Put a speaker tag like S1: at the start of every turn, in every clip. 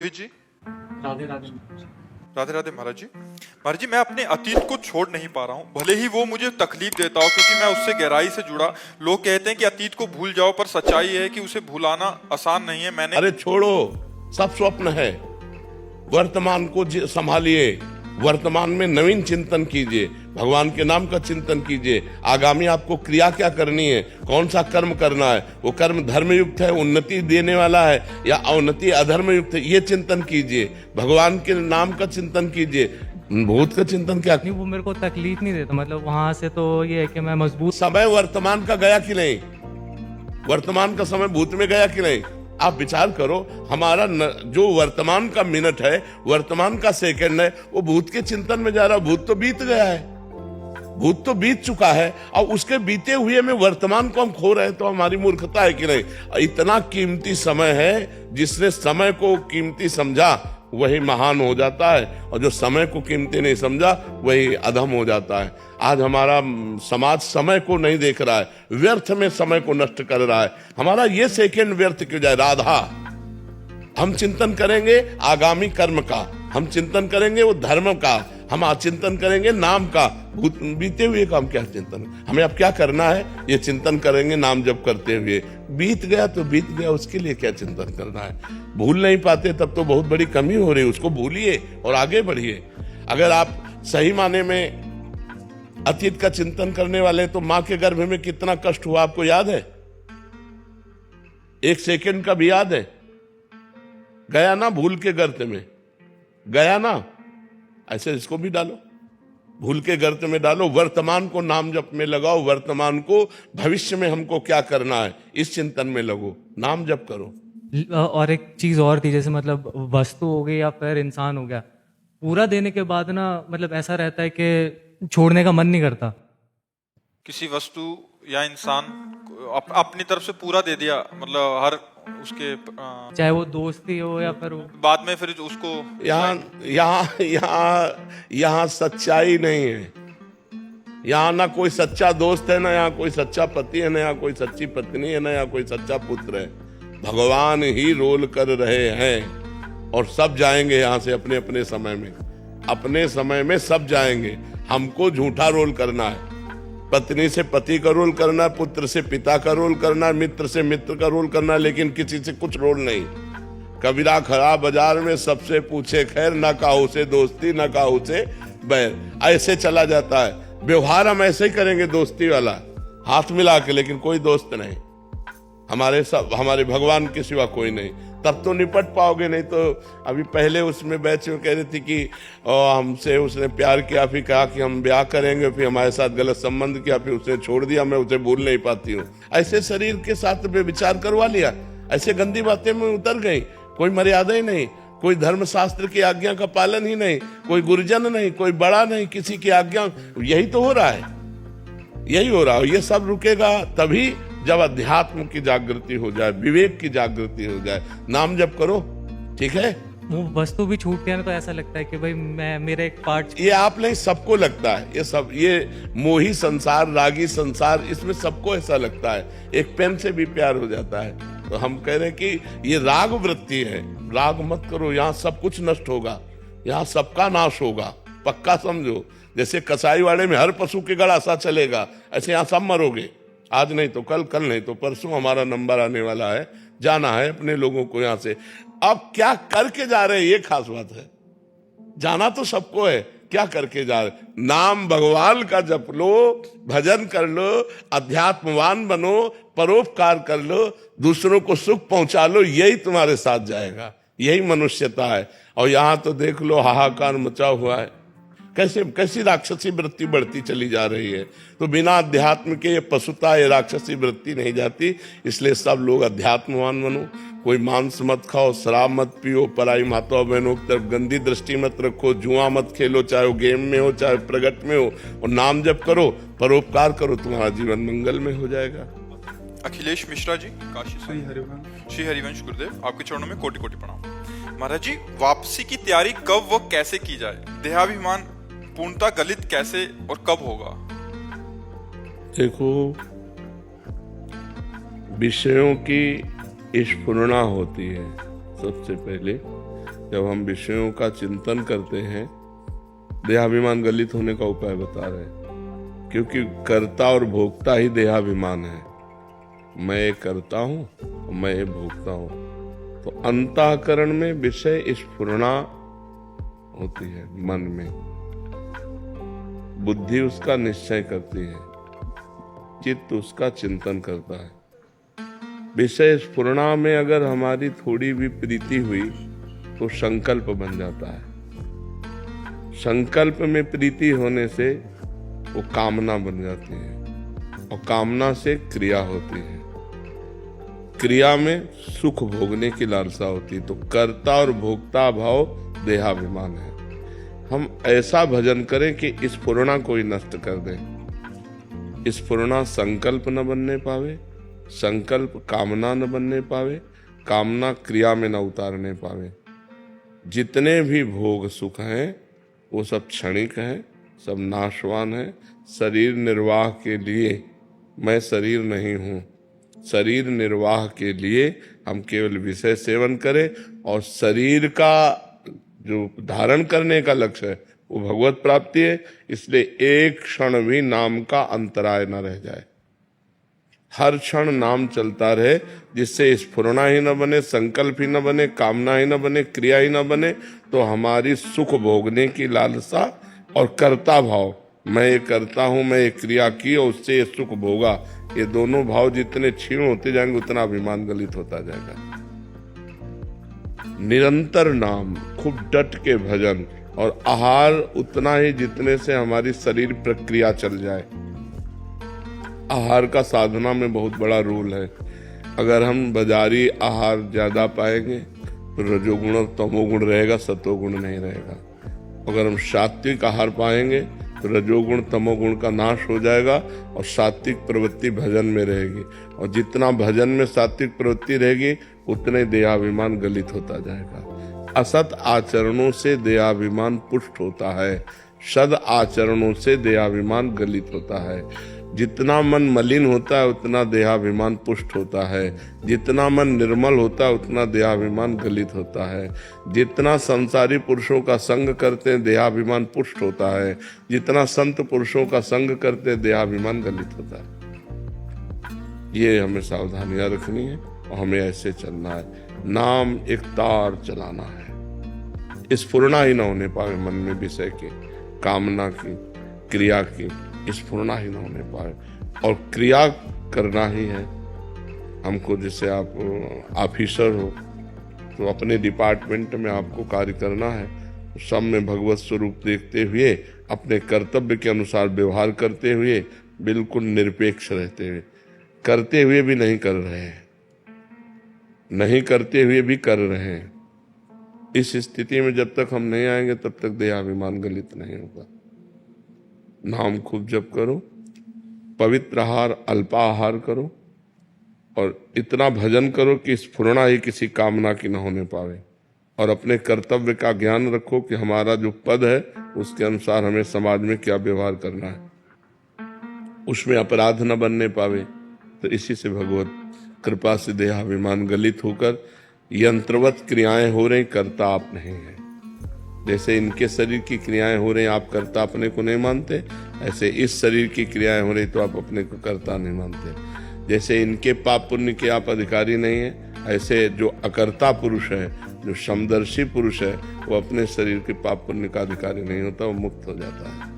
S1: जी।
S2: राधे राधे।
S1: राधे राधे महाराज जी। महाराज जी, मैं अपने अतीत को छोड़ नहीं पा रहा हूँ, भले ही वो मुझे तकलीफ देता हो, क्योंकि मैं उससे गहराई से जुड़ा। लोग कहते हैं कि अतीत को भूल जाओ, पर सच्चाई है कि उसे भुलाना आसान नहीं है। मैंने
S3: अरे छोड़ो, सब स्वप्न है। वर्तमान को संभालिए, वर्तमान में नवीन चिंतन कीजिए, भगवान के नाम का चिंतन कीजिए। आगामी आपको क्रिया क्या करनी है, कौन सा कर्म करना है, वो कर्म धर्मयुक्त है, उन्नति देने वाला है, या अवनति अधर्म युक्त है, ये चिंतन कीजिए। भगवान के नाम का चिंतन कीजिए। भूत का चिंतन क्या?
S2: नहीं, वो मेरे को तकलीफ नहीं देता, मतलब वहां से तो ये है कि मैं मजबूत।
S3: समय वर्तमान का गया कि नहीं? वर्तमान का समय भूत में गया कि नहीं? आप विचार करो, हमारा जो वर्तमान का मिनट है, वर्तमान का सेकंड है, वो भूत के चिंतन में जा रहा। भूत तो बीत गया है, भूत तो बीत चुका है, और उसके बीते हुए में वर्तमान को हम खो रहे हैं, तो हमारी मूर्खता है कि नहीं? इतना कीमती समय है, जिसने समय को कीमती समझा वही महान हो जाता है, और जो समय को कीमती नहीं समझा वही अधम हो जाता है। आज हमारा समाज समय को नहीं देख रहा है, व्यर्थ में समय को नष्ट कर रहा है। हमारा ये सेकंड व्यर्थ क्यों जाए? राधा, हम चिंतन करेंगे आगामी कर्म का, हम चिंतन करेंगे वो धर्म का, हम चिंतन करेंगे नाम का। बीते हुए का हम क्या चिंतन, हमें अब क्या करना है, ये चिंतन करेंगे नाम जप करते हुए। बीत गया तो बीत गया, उसके लिए क्या चिंतन करना है? भूल नहीं पाते तब तो बहुत बड़ी कमी हो रही है, उसको भूलिए और आगे बढ़िए। अगर आप सही माने में अतीत का चिंतन करने वाले, तो मां के गर्भ में कितना कष्ट हुआ आपको याद है? एक सेकंड का भी याद है? गया ना भूल के गर्त में, गया ना। ऐसे इसको भी डालो, भूल के गर्त में डालो। वर्तमान को नाम जप में लगाओ, वर्तमान को भविष्य में हमको क्या करना है इस चिंतन में लगो, नाम जप करो।
S2: और एक चीज और थी, जैसे मतलब वस्तु हो गई या फिर इंसान हो गया, पूरा देने के बाद ना मतलब ऐसा रहता है कि छोड़ने का मन नहीं करता।
S1: किसी वस्तु या इंसान को अपनी तरफ से पूरा दे दिया, मतलब हर उसके
S2: चाहे वो दोस्ती हो या फिर
S1: बाद में फिर उसको
S3: यहाँ सच्चाई नहीं है। यहाँ ना कोई सच्चा दोस्त है, ना यहाँ कोई सच्चा पति है, ना यहाँ कोई सच्ची पत्नी है, ना यहाँ कोई सच्चा पुत्र है। भगवान ही रोल कर रहे हैं, और सब जाएंगे यहाँ से अपने अपने समय में। अपने समय में सब जाएंगे। हमको झूठा रोल करना है, पत्नी से पति का रोल करना है, पुत्र से पिता का रोल करना है, मित्र से मित्र का रोल करना है, लेकिन किसी से कुछ रोल नहीं। कबीरा खड़ा बाजार में, सबसे पूछे खैर, ना काहू से दोस्ती ना काहू से बैर। ऐसे चला जाता है व्यवहार। हम ऐसे ही करेंगे, दोस्ती वाला हाथ मिला के, लेकिन कोई दोस्त नहीं। हमारे भगवान के सिवा कोई नहीं। तब तो निपट पाओगे, नहीं तो अभी पहले उसमें बैच में कह रही थी कि हमसे उसने प्यार किया, फिर कहा कि हम ब्याह करेंगे, फिर हमारे साथ गलत संबंध किया, फिर उसने छोड़ दिया, मैं उसे भूल नहीं पाती हूँ। ऐसे शरीर के साथ में विचार करवा लिया, ऐसे गंदी बातें में उतर गई। कोई मर्यादा ही नहीं, कोई धर्म शास्त्र की आज्ञा का पालन ही नहीं, कोई गुरुजन नहीं, कोई बड़ा नहीं, किसी की आज्ञा। यही तो हो रहा है, यही हो रहा है। ये सब रुकेगा तभी जब अध्यात्म की जागृति हो जाए, विवेक की जागृति हो जाए। नाम जप करो, ठीक है?
S2: वो वस्तु भी छूटती है ना, तो ऐसा लगता है कि भाई मैं, मेरा एक पार्ट।
S3: ये आप नहीं, सबको लगता है ये सब। ये मोही संसार, रागी संसार, इसमें सबको ऐसा लगता है। एक पेन से भी प्यार हो जाता है। तो हम कह रहे हैं कि ये राग वृत्ति है। राग मत करो, यहाँ सब कुछ नष्ट होगा, यहाँ सबका नाश होगा, पक्का समझो। जैसे कसाई वाड़े में हर पशु के गड़ा सा चलेगा, ऐसे यहाँ सब मरोगे। आज नहीं तो कल, कल नहीं तो परसों हमारा नंबर आने वाला है, जाना है अपने लोगों को यहाँ से। अब क्या करके जा रहे हैं, ये खास बात है। जाना तो सबको है, क्या करके जा रहे? नाम भगवान का जप लो, भजन कर लो, अध्यात्मवान बनो, परोपकार कर लो, दूसरों को सुख पहुंचा लो। यही तुम्हारे साथ जाएगा, यही मनुष्यता है। और यहाँ तो देख लो, हाहाकार मचा हुआ है। कैसी राक्षसी वृत्ति बढ़ती चली जा रही है। तो बिना अध्यात्म के ये पशुता, ये राक्षसी वृत्ति नहीं जाती। इसलिए सब लोग अध्यात्मवान बनो। कोई मांस मत खाओ, शराब मत पियो, पराई माताओं बहनों की तरफ गंदी दृष्टि मत रखो, जुआ मत खेलो, चाहे वो गेम में हो चाहे प्रगट में हो, और नाम जप करो, परोपकार करो, तुम्हारा जीवन मंगल में हो जाएगा।
S1: अखिलेश मिश्रा जी, काशी से। श्री हरिवंश गुरुदेव, आपके चरणों में कोटि कोटि प्रणाम। महाराज जी, वापसी की तैयारी कब व कैसे की जाए? देहाभिमान पूर्णता गलित कैसे और कब होगा?
S3: देखो, विषयों की स्फुरणा होती है सबसे पहले, जब हम विषयों का चिंतन करते हैं, देहाभिमान गलित होने का उपाय बता रहे हैं, क्योंकि कर्ता और भोक्ता ही देहाभिमान है। मैं ये करता हूं और मैं ये भोगता हूं। तो अंतःकरण में विषय स्फुरणा होती है, मन में बुद्धि उसका निश्चय करती है, चित्त उसका चिंतन करता है। विषय स्फुरणा में अगर हमारी थोड़ी भी प्रीति हुई तो संकल्प बन जाता है। संकल्प में प्रीति होने से वो कामना बन जाती है, और कामना से क्रिया होती है। क्रिया में सुख भोगने की लालसा होती है। तो कर्ता और भोक्ता भाव देहाभिमान है। हम ऐसा भजन करें कि इस स्फुरणा को ही नष्ट कर दें। इस स्फुरणा संकल्प न बनने पावे, संकल्प कामना न बनने पावे, कामना क्रिया में न उतारने पावे। जितने भी भोग सुख हैं वो सब क्षणिक हैं, सब नाशवान हैं। शरीर निर्वाह के लिए मैं शरीर नहीं हूँ। शरीर निर्वाह के लिए हम केवल विषय सेवन करें, और शरीर का जो धारण करने का लक्ष्य है वो भगवत प्राप्ति है। इसलिए एक क्षण भी नाम का अंतराय न रह जाए। हर क्षण नाम चलता रहे, जिससे स्फुरणा ही न बने, संकल्प ही न बने, कामना ही न बने, क्रिया ही न बने। तो हमारी सुख भोगने की लालसा और कर्ता भाव, मैं ये करता हूं, मैं ये क्रिया की और उससे ये सुख भोगा, ये दोनों भाव जितने क्षीण होते जाएंगे उतना अभिमान गलित होता जाएगा। निरंतर नाम, खूब डट के भजन, और आहार उतना ही जितने से हमारी शरीर प्रक्रिया चल जाए। आहार का साधना में बहुत बड़ा रोल है। अगर हम बाजारी आहार ज्यादा पाएंगे तो रजोगुण और तमोगुण रहेगा, सतोगुण नहीं रहेगा। अगर हम सात्विक आहार पाएंगे तो रजोगुण तमोगुण का नाश हो जाएगा और सात्विक प्रवृत्ति भजन में रहेगी। और जितना भजन में सात्विक प्रवृत्ति रहेगी उतने देहाभिमान गलित होता जाएगा। असत आचरणों से देहाभिमान पुष्ट होता है, सद आचरणों से देहाभिमान गलित होता है। जितना मन मलिन होता है उतना देहाभिमान पुष्ट होता है। जितना मन निर्मल होता है उतना देहाभिमान गलित होता है। जितना संसारी पुरुषों का संग करते हैं देहाभिमान पुष्ट होता है। जितना संत पुरुषों का संग करते हैं देहाभिमान गलित होता है। ये हमें सावधानियां रखनी है और हमें ऐसे चलना है। नाम एक तार चलाना है। स्फुरणा ही न होने पावे मन में विषय की, कामना की, क्रिया की, स्फुरणा ही न होने पाए। और क्रिया करना ही है हमको। जैसे आप ऑफिसर हो तो अपने डिपार्टमेंट में आपको कार्य करना है, सब में भगवत स्वरूप देखते हुए, अपने कर्तव्य के अनुसार व्यवहार करते हुए, बिल्कुल निरपेक्ष रहते हुए, करते हुए भी नहीं कर रहे हैं, नहीं करते हुए भी कर रहे हैं। इस स्थिति में जब तक हम नहीं आएंगे तब तक देहाभिमान गलित नहीं होगा। नाम खूब जप करो, पवित्र आहार अल्पाहार करो, और इतना भजन करो कि स्फुरणा ही किसी कामना की न होने पावे। और अपने कर्तव्य का ज्ञान रखो कि हमारा जो पद है उसके अनुसार हमें समाज में क्या व्यवहार करना है, उसमें अपराध न बनने पावे। तो इसी से भगवत कृपा से देहाभिमान गलित होकर यंत्रवत क्रियाएं हो रही, कर्ता आप नहीं है। जैसे इनके शरीर की क्रियाएं हो रही, आप कर्ता अपने को नहीं मानते, ऐसे इस शरीर की क्रियाएं हो रही तो आप अपने को कर्ता नहीं मानते। जैसे इनके पाप पुण्य के आप अधिकारी नहीं है, ऐसे जो अकर्ता पुरुष है, जो समदर्शी पुरुष है, वो अपने शरीर के पाप पुण्य का अधिकारी नहीं होता, वो मुक्त हो जाता है।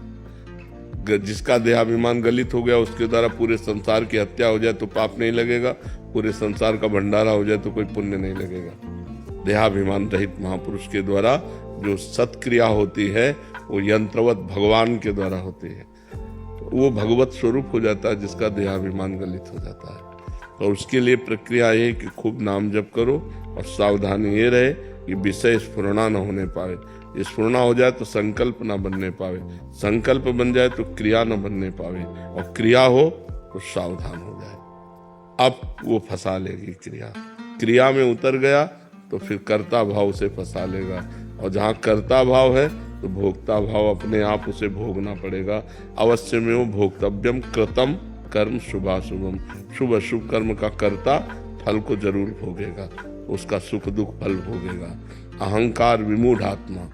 S3: जिसका देहाभिमान गलित हो गया उसके द्वारा पूरे संसार की हत्या हो जाए तो पाप नहीं लगेगा, पूरे संसार का भंडारा हो जाए तो कोई पुण्य नहीं लगेगा। देहाभिमान रहित महापुरुष के द्वारा जो सत्क्रिया होती है वो यंत्रवत भगवान के द्वारा होती है, वो भगवत स्वरूप हो जाता है जिसका देहाभिमान गलित हो जाता है। और उसके लिए प्रक्रिया ये कि खूब नाम जप करो, और सावधानी ये रहे कि विषय स्फुरणा न होने पाए। स्फुरणा हो जाए तो संकल्प न बनने पावे, संकल्प बन जाए तो क्रिया न बनने पावे, और क्रिया हो तो सावधान हो जाए। अब वो फंसा लेगी क्रिया, क्रिया में उतर गया तो फिर कर्ता भाव से फंसा लेगा। और जहाँ कर्ता भाव है तो भोक्ता भाव अपने आप उसे भोगना पड़ेगा। अवश्य में वो भोक्तव्यम कृतम कर्म शुभाशुभम, शुभ अशुभ कर्म का कर्ता फल को जरूर भोगेगा, उसका सुख दुख फल भोगेगा। अहंकार विमूढ़ आत्मा,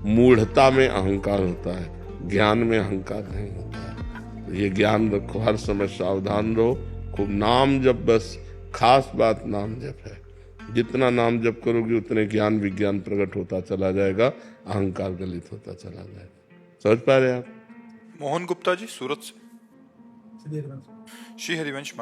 S3: मूढ़ता में अहंकार होता है, ज्ञान में अहंकार नहीं होता है। तो ये ज्ञान रखो, हर समय सावधान रहो, खूब नाम जप, बस खास बात नाम जप है। जितना नाम जप करोगे उतने ज्ञान विज्ञान प्रकट होता चला जाएगा, अहंकार गलित होता चला जाएगा। समझ पा रहे आप?
S1: मोहन गुप्ता जी सूरत से। श्री हरिवंश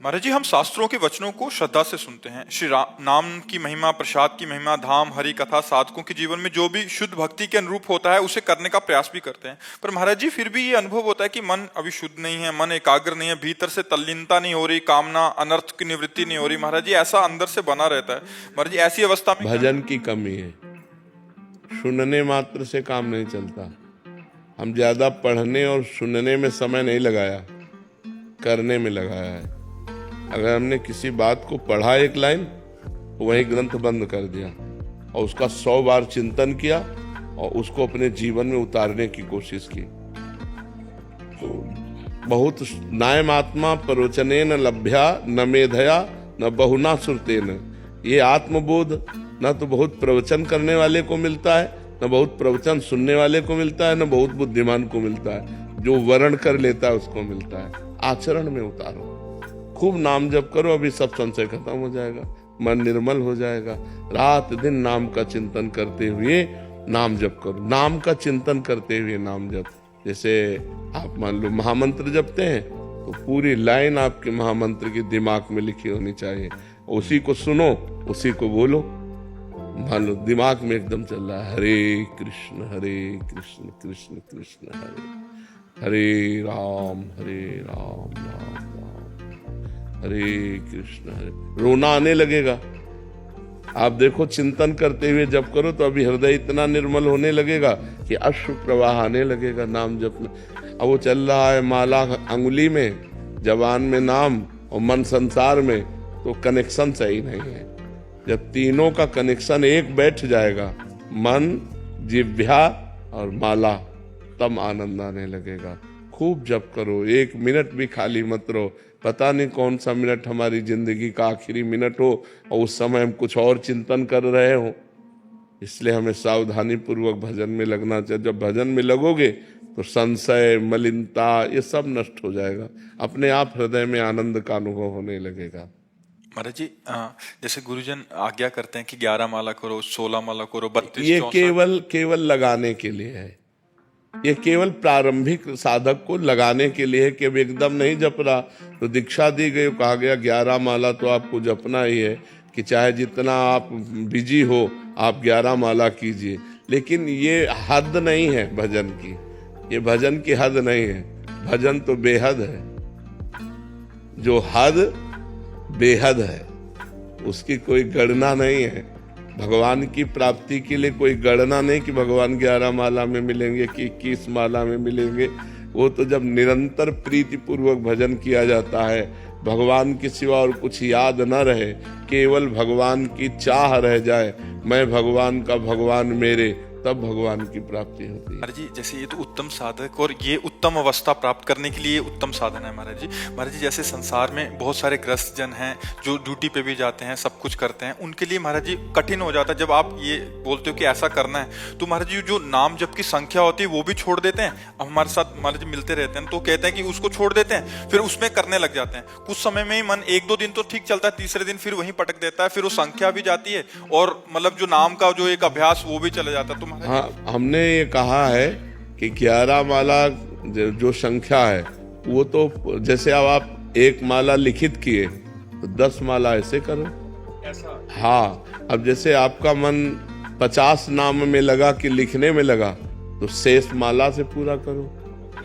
S1: महाराज जी हम शास्त्रों के वचनों को श्रद्धा से सुनते हैं। श्री नाम की महिमा, प्रसाद की महिमा, धाम, हरि कथा, साधकों के जीवन में जो भी शुद्ध भक्ति के अनुरूप होता है उसे करने का प्रयास भी करते हैं। पर महाराज जी फिर भी ये अनुभव होता है कि मन अभी शुद्ध नहीं है, मन एकाग्र नहीं है, भीतर से तल्लीनता नहीं हो रही, कामना अनर्थ की निवृत्ति नहीं हो रही। महाराज जी ऐसा अंदर से बना रहता है। महाराज जी ऐसी अवस्था में
S3: भजन की कमी है, सुनने मात्र से काम नहीं चलता। हम ज्यादा पढ़ने और सुनने में समय नहीं लगाया, करने में लगाया है। अगर हमने किसी बात को पढ़ा एक लाइन तो वही ग्रंथ बंद कर दिया और उसका 100 बार चिंतन किया और उसको अपने जीवन में उतारने की कोशिश की। बहुत नायम आत्मा प्रवचनेन लभ्या न मेधया न बहुना श्रुतेन। ये आत्मबोध न तो बहुत प्रवचन करने वाले को मिलता है, न बहुत प्रवचन सुनने वाले को मिलता है, न बहुत बुद्धिमान को मिलता है। जो वर्ण कर लेता है उसको मिलता है। आचरण में उतारो, खूब नाम जप करो, अभी सब संशय खत्म हो जाएगा, मन निर्मल हो जाएगा। रात दिन नाम का चिंतन करते हुए नाम जप करो, नाम का चिंतन करते हुए नाम जप। जैसे आप मान लो महामंत्र जपते हैं तो पूरी लाइन आपके महामंत्र के दिमाग में लिखी होनी चाहिए, उसी को सुनो, उसी को बोलो। मान लो दिमाग में एकदम चल रहा है हरे कृष्ण कृष्ण कृष्ण हरे राम राम राम हरे कृष्ण हरे। रोना आने लगेगा। आप देखो चिंतन करते हुए जप करो तो अभी हृदय इतना निर्मल होने लगेगा कि अश्रु प्रवाह आने लगेगा नाम जप में। अब वो चल रहा है माला अंगुली में, जबान में नाम और मन संसार में, तो कनेक्शन सही नहीं है। जब तीनों का कनेक्शन एक बैठ जाएगा, मन, जिह्वा और माला, तब आनंद आने लगेगा। खूब जप करो, 1 मिनट भी खाली मत रहो। पता नहीं कौन सा मिनट हमारी जिंदगी का आखिरी मिनट हो और उस समय हम कुछ और चिंतन कर रहे हो। इसलिए हमें सावधानी पूर्वक भजन में लगना चाहिए। जब भजन में लगोगे तो संशय, मलिनता ये सब नष्ट हो जाएगा, अपने आप हृदय में आनंद का अनुभव होने लगेगा।
S1: महाराज जी जैसे गुरुजन आज्ञा करते हैं कि 11 माला करो, 16 माला करो, 32,
S3: ये
S1: 64।
S3: केवल लगाने के लिए है। ये केवल प्रारंभिक साधक को लगाने के लिए है कि अब एकदम नहीं जप रहा तो दीक्षा दी गई, कहा गया 11 माला तो आपको जपना ही है, कि चाहे जितना आप बिजी हो आप 11 माला कीजिए। लेकिन ये हद नहीं है भजन की, ये भजन की हद नहीं है। भजन तो बेहद है, जो हद बेहद है उसकी कोई गणना नहीं है। भगवान की प्राप्ति के लिए कोई गणना नहीं कि भगवान 11 माला में मिलेंगे कि 21 माला में मिलेंगे। वो तो जब निरंतर प्रीति पूर्वक भजन किया जाता है, भगवान के सिवा और कुछ याद न रहे, केवल भगवान की चाह रह जाए, मैं भगवान का, भगवान मेरे, तब भगवान की प्राप्ति होती है।
S1: महाराज जी जैसे ये तो उत्तम साधक और ये उत्तम अवस्था प्राप्त करने के लिए उत्तम साधन है महाराज जी। महाराज जी जैसे संसार में बहुत सारे ग्रस्त जन हैं जो ड्यूटी पे भी जाते हैं, सब कुछ करते हैं, उनके लिए महाराज जी कठिन हो जाता है जब आप ये बोलते हो कि ऐसा करना है। तो महाराज जी जो नाम जप की संख्या होती है वो भी छोड़ देते हैं। अब हमारे साथ महाराज जी मिलते रहते हैं तो कहते हैं कि उसको छोड़ देते हैं, फिर उसमें करने लग जाते हैं। कुछ समय में ही मन 1-2 दिन तो ठीक चलता है, तीसरे दिन फिर वहीं पटक देता है, फिर वो संख्या भी जाती है और मतलब जो नाम का जो एक अभ्यास वो भी चले जाता है। तो
S3: हाँ, हमने ये कहा है कि 11 माला जो संख्या है वो तो जैसे अब आप 1 माला लिखित किए तो 10 माला ऐसे करो ऐसा। हाँ, अब जैसे आपका मन 50 नाम में लगा कि लिखने में लगा तो शेष माला से पूरा करो।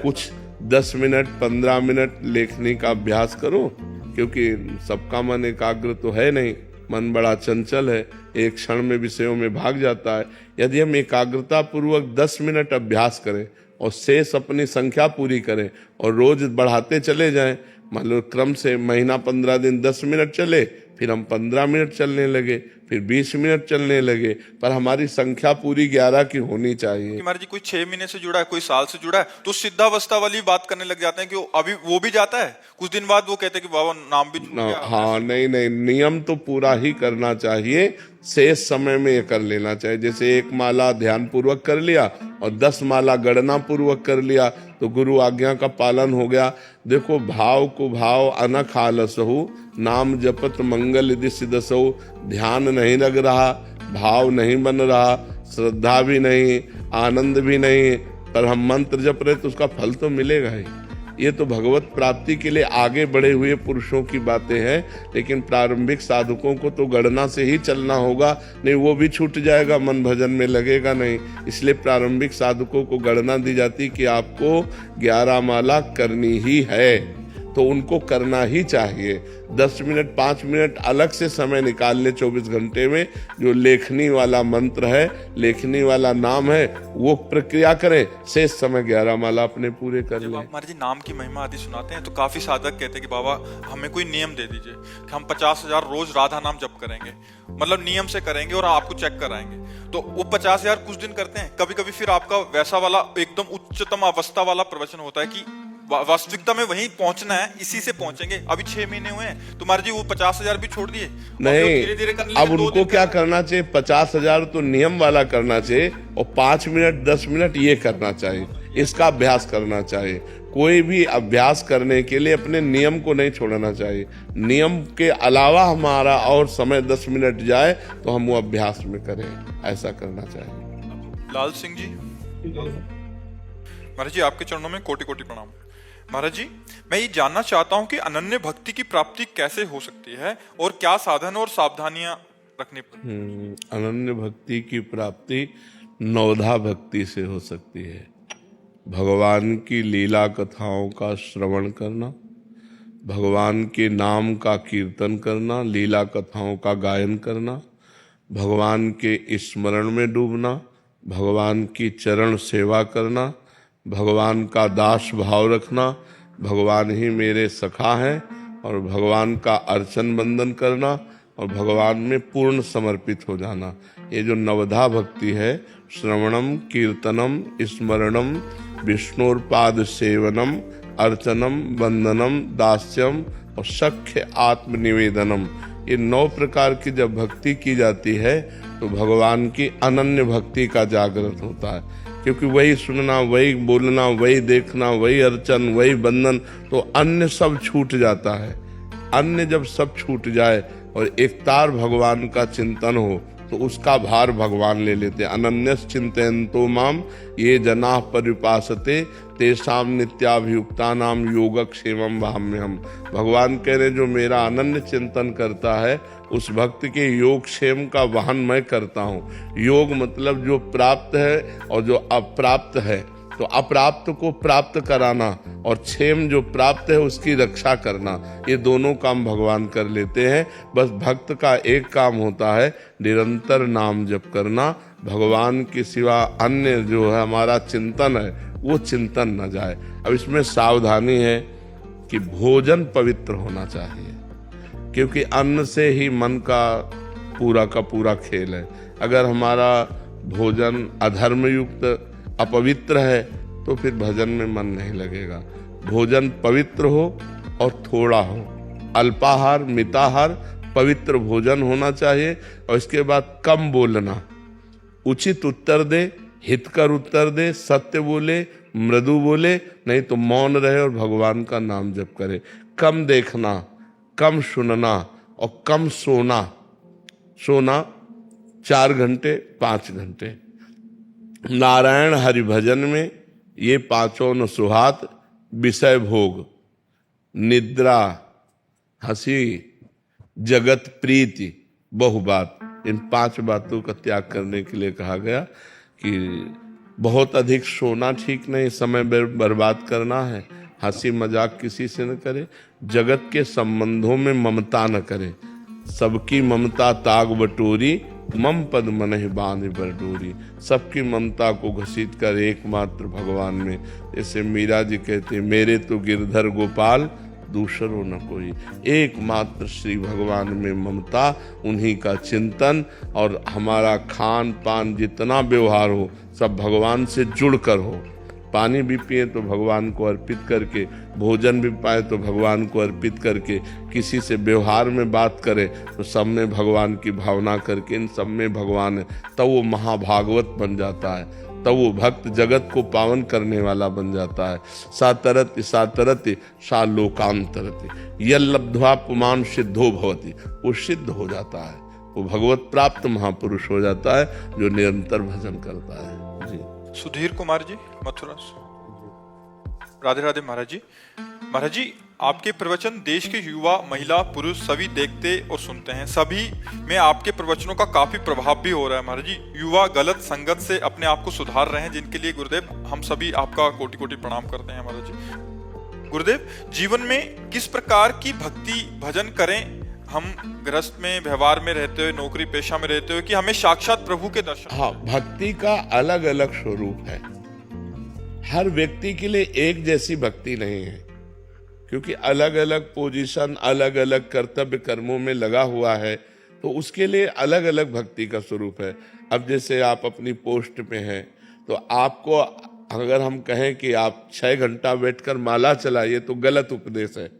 S3: कुछ 10 मिनट 15 मिनट लेखनी का अभ्यास करो, क्योंकि सबका मन एकाग्र तो है नहीं, मन बड़ा चंचल है, एक क्षण में विषयों में भाग जाता है। यदि हम एकाग्रता पूर्वक 10 मिनट अभ्यास करें और शेष अपनी संख्या पूरी करें और रोज बढ़ाते चले जाएं, मान लो क्रम से महीना 15 दिन 10 मिनट चले, फिर हम 15 मिनट चलने लगे, फिर 20 मिनट चलने लगे, पर हमारी संख्या पूरी 11 की होनी चाहिए।
S1: कि महाराज जी कोई 6 महीने से जुड़ा है, कोई साल से जुड़ा है, तो सिद्धावस्था वाली बात करने लग जाते हैं कि अभी वो भी जाता है, कुछ दिन बाद वो कहते हैं कि बाबा नाम भी छूट गया।
S3: हाँ, नहीं नहीं, नियम तो पूरा ही करना चाहिए, शेष समय में ये कर लेना चाहिए। जैसे 1 माला ध्यान पूर्वक कर लिया और 10 माला गणना पूर्वक कर लिया तो गुरु आज्ञा का पालन हो गया। देखो, भाव को भाव अनख आलसहु, नाम जपत मंगल यदि सिद्धसहु। ध्यान नहीं लग रहा, भाव नहीं बन रहा, श्रद्धा भी नहीं, आनंद भी नहीं, पर हम मंत्र जप रहे तो उसका फल तो मिलेगा ही। ये तो भगवत प्राप्ति के लिए आगे बढ़े हुए पुरुषों की बातें हैं, लेकिन प्रारंभिक साधकों को तो गणना से ही चलना होगा, नहीं वो भी छूट जाएगा, मन भजन में लगेगा नहीं। इसलिए प्रारंभिक साधकों को गणना दी जाती कि आपको 11 माला करनी ही है, तो उनको करना ही चाहिए। 10 मिनट 5 मिनट अलग से समय निकाल ले 24 घंटे में, जो लेखनी वाला मंत्र है, लेखनी वाला नाम है, वो प्रक्रिया करें, शेष समय 11 माला अपने पूरे कर ले।
S1: महाराज जी नाम की महिमा आदि सुनाते हैं तो काफी साधक कहते हैं कि बाबा हमें कोई नियम दे दीजिए कि हम 50,000 रोज राधा नाम जप करेंगे, मतलब नियम से करेंगे और आपको चेक कराएंगे। तो वो 50,000 कुछ दिन करते हैं, कभी कभी फिर आपका वैसा वाला एकदम उच्चतम अवस्था वाला प्रवचन होता है कि वास्तविकता में वहीं पहुंचना है, इसी से पहुंचेंगे। अभी 6 महीने हुए हैं तो महाराज जी वो 50,000 भी छोड़ दिए,
S3: नहीं
S1: धीरे-धीरे करने लगे।
S3: अब उनको क्या करना चाहिए, 50,000 तो नियम वाला करना चाहिए और 5 मिनट 10 मिनट ये करना चाहिए, इसका अभ्यास करना चाहिए। कोई भी अभ्यास करने के लिए अपने नियम को नहीं छोड़ना चाहिए। नियम के अलावा हमारा और समय 10 मिनट जाए तो हम वो अभ्यास में करें, ऐसा करना चाहिए।
S1: लाल सिंह जी, महाराज जी आपके चरणों में कोटि कोटि प्रणाम। महाराज जी मैं ये जानना चाहता हूँ कि अनन्य भक्ति की प्राप्ति कैसे हो सकती है और क्या साधन और सावधानियां रखनी पड़ती?
S3: अनन्य भक्ति की प्राप्ति नवधा भक्ति से हो सकती है। भगवान की लीला कथाओं का श्रवण करना, भगवान के नाम का कीर्तन करना, लीला कथाओं का गायन करना, भगवान के स्मरण में डूबना, भगवान की चरण सेवा करना, भगवान का दास भाव रखना, भगवान ही मेरे सखा हैं, और भगवान का अर्चन बंदन करना और भगवान में पूर्ण समर्पित हो जाना। ये जो नवधा भक्ति है, श्रवणम कीर्तनम स्मरणम विष्णुर्पाद सेवनम अर्चनम वंदनम दास्यम और सख्य आत्मनिवेदनम, ये 9 प्रकार की जब भक्ति की जाती है तो भगवान की अनन्य भक्ति का जागृत होता है। क्योंकि वही सुनना, वही बोलना, वही देखना, वही अर्चन, वही बंधन, तो अन्य सब छूट जाता है। अन्य जब सब छूट जाए और एकतार भगवान का चिंतन हो तो उसका भार भगवान ले लेते। अनन्यस चिंतयन्तो माम ये जनाः परिपासते तेषां नित्याभियुक्तानां योगक्षेमं वहाम्यहम्। भगवान कह रहे जो मेरा अनन्य चिंतन करता है उस भक्त के योगक्षेम का वहन मैं करता हूँ। योग मतलब जो प्राप्त है और जो अप्राप्त है, तो अप्राप्त को प्राप्त कराना और क्षेम जो प्राप्त है उसकी रक्षा करना, ये दोनों काम भगवान कर लेते हैं। बस भक्त का एक काम होता है निरंतर नाम जप करना, भगवान के सिवा अन्य जो है हमारा चिंतन है वो चिंतन न जाए। अब इसमें सावधानी है कि भोजन पवित्र होना चाहिए, क्योंकि अन्न से ही मन का पूरा खेल है। अगर हमारा भोजन अधर्म युक्त अपवित्र है तो फिर भजन में मन नहीं लगेगा। भोजन पवित्र हो और थोड़ा हो, अल्पाहार मिताहार पवित्र भोजन होना चाहिए। और इसके बाद कम बोलना, उचित उत्तर दे, हितकर उत्तर दे, सत्य बोले, मृदु बोले, नहीं तो मौन रहे और भगवान का नाम जप करे। कम देखना, कम सुनना और कम सोना 4 घंटे 5 घंटे। नारायण हरि भजन में ये 5 न सुहात, विषय भोग, निद्रा, हंसी, जगत प्रीति, बहुबात, इन 5 बातों का त्याग करने के लिए कहा गया कि बहुत अधिक सोना ठीक नहीं, समय बर्बाद करना है, हंसी मजाक किसी से न करे, जगत के संबंधों में ममता न करे, सबकी ममता ताग बटोरी, मम पद मनहि बांध बरडोरी, सबकी ममता को घसीट कर एकमात्र भगवान में। जैसे मीरा जी कहते मेरे तो गिरधर गोपाल दूसरो न कोई। एकमात्र श्री भगवान में ममता, उन्हीं का चिंतन, और हमारा खान पान जितना व्यवहार हो सब भगवान से जुड़कर हो। पानी भी पिए तो भगवान को अर्पित करके, भोजन भी पाए तो भगवान को अर्पित करके, किसी से व्यवहार में बात करें तो सब में भगवान की भावना करके, इन सब में भगवान है, तब वो महाभागवत बन जाता है, तब वो भक्त जगत को पावन करने वाला बन जाता है। सातरति सातरति सा लोकांतरति यल्लब्ध्वा पुमान सिद्धो भवति, वो सिद्ध हो जाता है, वो भगवत प्राप्त महापुरुष हो जाता है जो निरंतर भजन करता है। जी
S1: सुधीर कुमार जी, मथुरा से। राधे राधे महाराज जी। महाराज जी, आपके प्रवचन देश के युवा, महिला, पुरुष सभी देखते और सुनते हैं। सभी में आपके प्रवचनों का काफी प्रभाव भी हो रहा है महाराज जी। युवा गलत संगत से अपने आप को सुधार रहे हैं, जिनके लिए गुरुदेव हम सभी आपका कोटि कोटि प्रणाम करते हैं महाराज जी। गुरुदेव, जीवन में किस प्रकार की भक्ति भजन करें हम, गृहस्थ में, व्यवहार में रहते हुए, नौकरी पेशा में रहते हुए, कि हमें साक्षात प्रभु के दर्शन?
S3: हाँ, भक्ति का अलग अलग स्वरूप है। हर व्यक्ति के लिए एक जैसी भक्ति नहीं है, क्योंकि अलग अलग पोजीशन, अलग अलग कर्तव्य कर्मों में लगा हुआ है, तो उसके लिए अलग अलग भक्ति का स्वरूप है। अब जैसे आप अपनी पोस्ट पे हैं, तो आपको अगर हम कहें कि आप 6 घंटा बैठकर माला चलाइए तो गलत उपदेश है।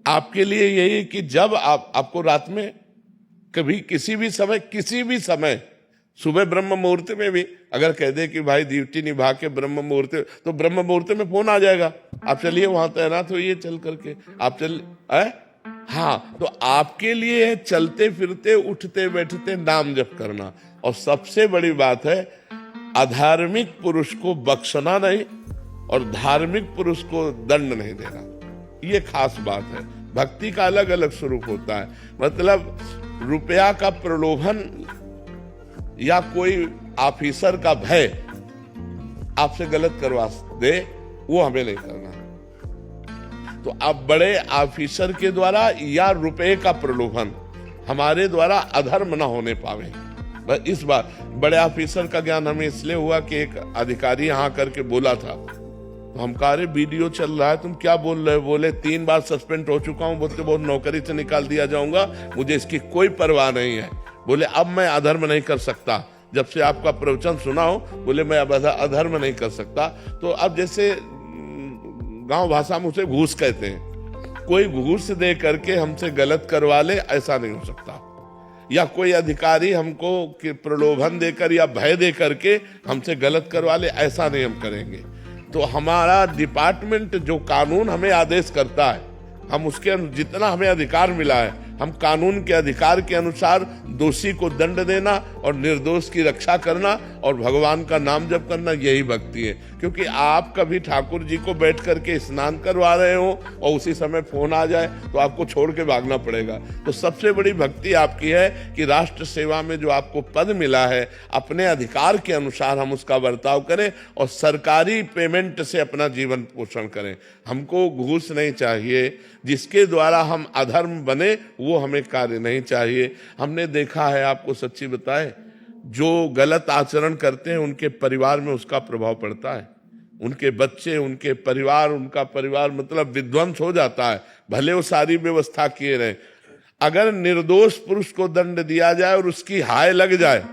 S3: आपके लिए यही कि जब आपको रात में कभी किसी भी समय सुबह ब्रह्म मुहूर्त में भी अगर कह दे कि भाई ड्यूटी निभा के ब्रह्म मुहूर्त, तो ब्रह्म मुहूर्त में फोन आ जाएगा, आप चलिए वहां तैनात होइए, चल करके आप चल हाँ, तो आपके लिए है चलते फिरते उठते बैठते नाम जप करना। और सबसे बड़ी बात है, अधार्मिक पुरुष को बख्शना नहीं और धार्मिक पुरुष को दंड नहीं देना। ये खास बात है। भक्ति का अलग अलग स्वरूप होता है। मतलब रुपया का प्रलोभन या कोई ऑफिसर का भय आपसे गलत करवा दे, वो हमें नहीं करना। तो आप बड़े ऑफिसर के द्वारा या रुपए का प्रलोभन हमारे द्वारा अधर्म ना होने पावे। बस इस बार बड़े ऑफिसर का ज्ञान हमें इसलिए हुआ कि एक अधिकारी यहाँ करके बोला था, तो हम कहा रे वीडियो चल रहा है, तुम क्या बोल रहे हो? बोले 3 बार सस्पेंड हो चुका हूँ, बोलते बहुत नौकरी से निकाल दिया जाऊंगा, मुझे इसकी कोई परवाह नहीं है। बोले अब मैं अधर्म नहीं कर सकता, जब से आपका प्रवचन सुना हो, बोले मैं अब अधर्म नहीं कर सकता। तो अब जैसे गांव भाषा में उसे घूस कहते हैं, कोई घूस दे करके हमसे गलत करवा ले, ऐसा नहीं हो सकता। या कोई अधिकारी हमको प्रलोभन देकर या भय दे करके हमसे गलत करवा ले, ऐसा नहीं हम करेंगे। तो हमारा डिपार्टमेंट जो कानून हमें आदेश करता है, हम उसके जितना हमें अधिकार मिला है, हम कानून के अधिकार के अनुसार दोषी को दंड देना और निर्दोष की रक्षा करना और भगवान का नाम जप करना, यही भक्ति है। क्योंकि आप कभी ठाकुर जी को बैठ करके स्नान करवा रहे हो और उसी समय फोन आ जाए तो आपको छोड़ के भागना पड़ेगा। तो सबसे बड़ी भक्ति आपकी है कि राष्ट्र सेवा में जो आपको पद मिला है, अपने अधिकार के अनुसार हम उसका बर्ताव करें और सरकारी पेमेंट से अपना जीवन पोषण करें। हमको घूस नहीं चाहिए, जिसके द्वारा हम अधर्म बने वो हमें कार्य नहीं चाहिए। हमने देखा है, आपको सच्ची बताए, जो गलत आचरण करते हैं उनके परिवार में उसका प्रभाव पड़ता है। उनके बच्चे, उनके परिवार, उनका परिवार मतलब विध्वंस हो जाता है, भले वो सारी व्यवस्था किए रहे। अगर निर्दोष पुरुष को दंड दिया जाए और उसकी हाय लग जाए,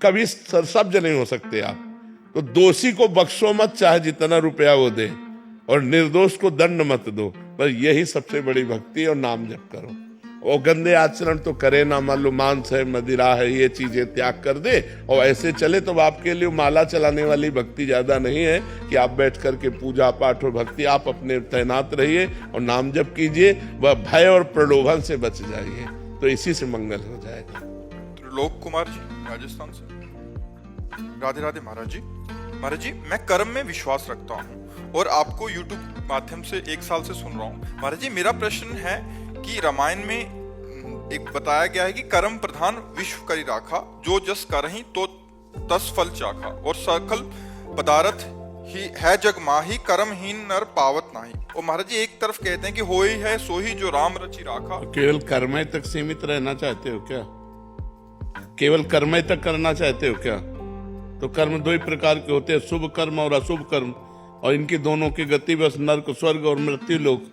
S3: कभी सरसब्ज नहीं हो सकते आप। तो दोषी को बख्शो मत, चाहे जितना रुपया वो दे, और निर्दोष को दंड मत दो। पर यही सबसे बड़ी भक्ति, और नाम जप करो। और गंदे आचरण तो करे ना, मान लो मांस है, मदिरा है, ये चीजें त्याग कर दे और ऐसे चले, तो आपके लिए माला चलाने वाली भक्ति ज्यादा नहीं है कि आप बैठ करके पूजा पाठ और भक्ति। आप अपने तैनात रहिए और नाम जप कीजिए, वह भय और प्रलोभन से बच जाइए, तो इसी से मंगल हो जाएगा।
S1: त्रिलोक कुमार जी, राजस्थान से। राधे राधे महाराज जी। महाराज जी, मैं कर्म में विश्वास रखता हूँ और आपको YouTube माध्यम से 1 साल से सुन रहा हूँ। महाराज जी, मेरा प्रश्न है कि रामायण में एक बताया गया है कि कर्म प्रधान विश्व करी राखा, जो जस करहि तो तस फल चाखा, और सकल पदार्थ ही है जग माही, कर्महीन नर पावत नाही। और महाराज जी, एक तरफ कहते हैं कि होई है सोही जो राम रचि राखा।
S3: केवल कर्म तक सीमित रहना चाहते हो क्या? केवल कर्म तक करना चाहते हो क्या? तो कर्म 2 ही प्रकार के होते हैं, शुभ कर्म और अशुभ कर्म। और इनकी दोनों की गति बस नर्क, स्वर्ग और मृत्यु लोक,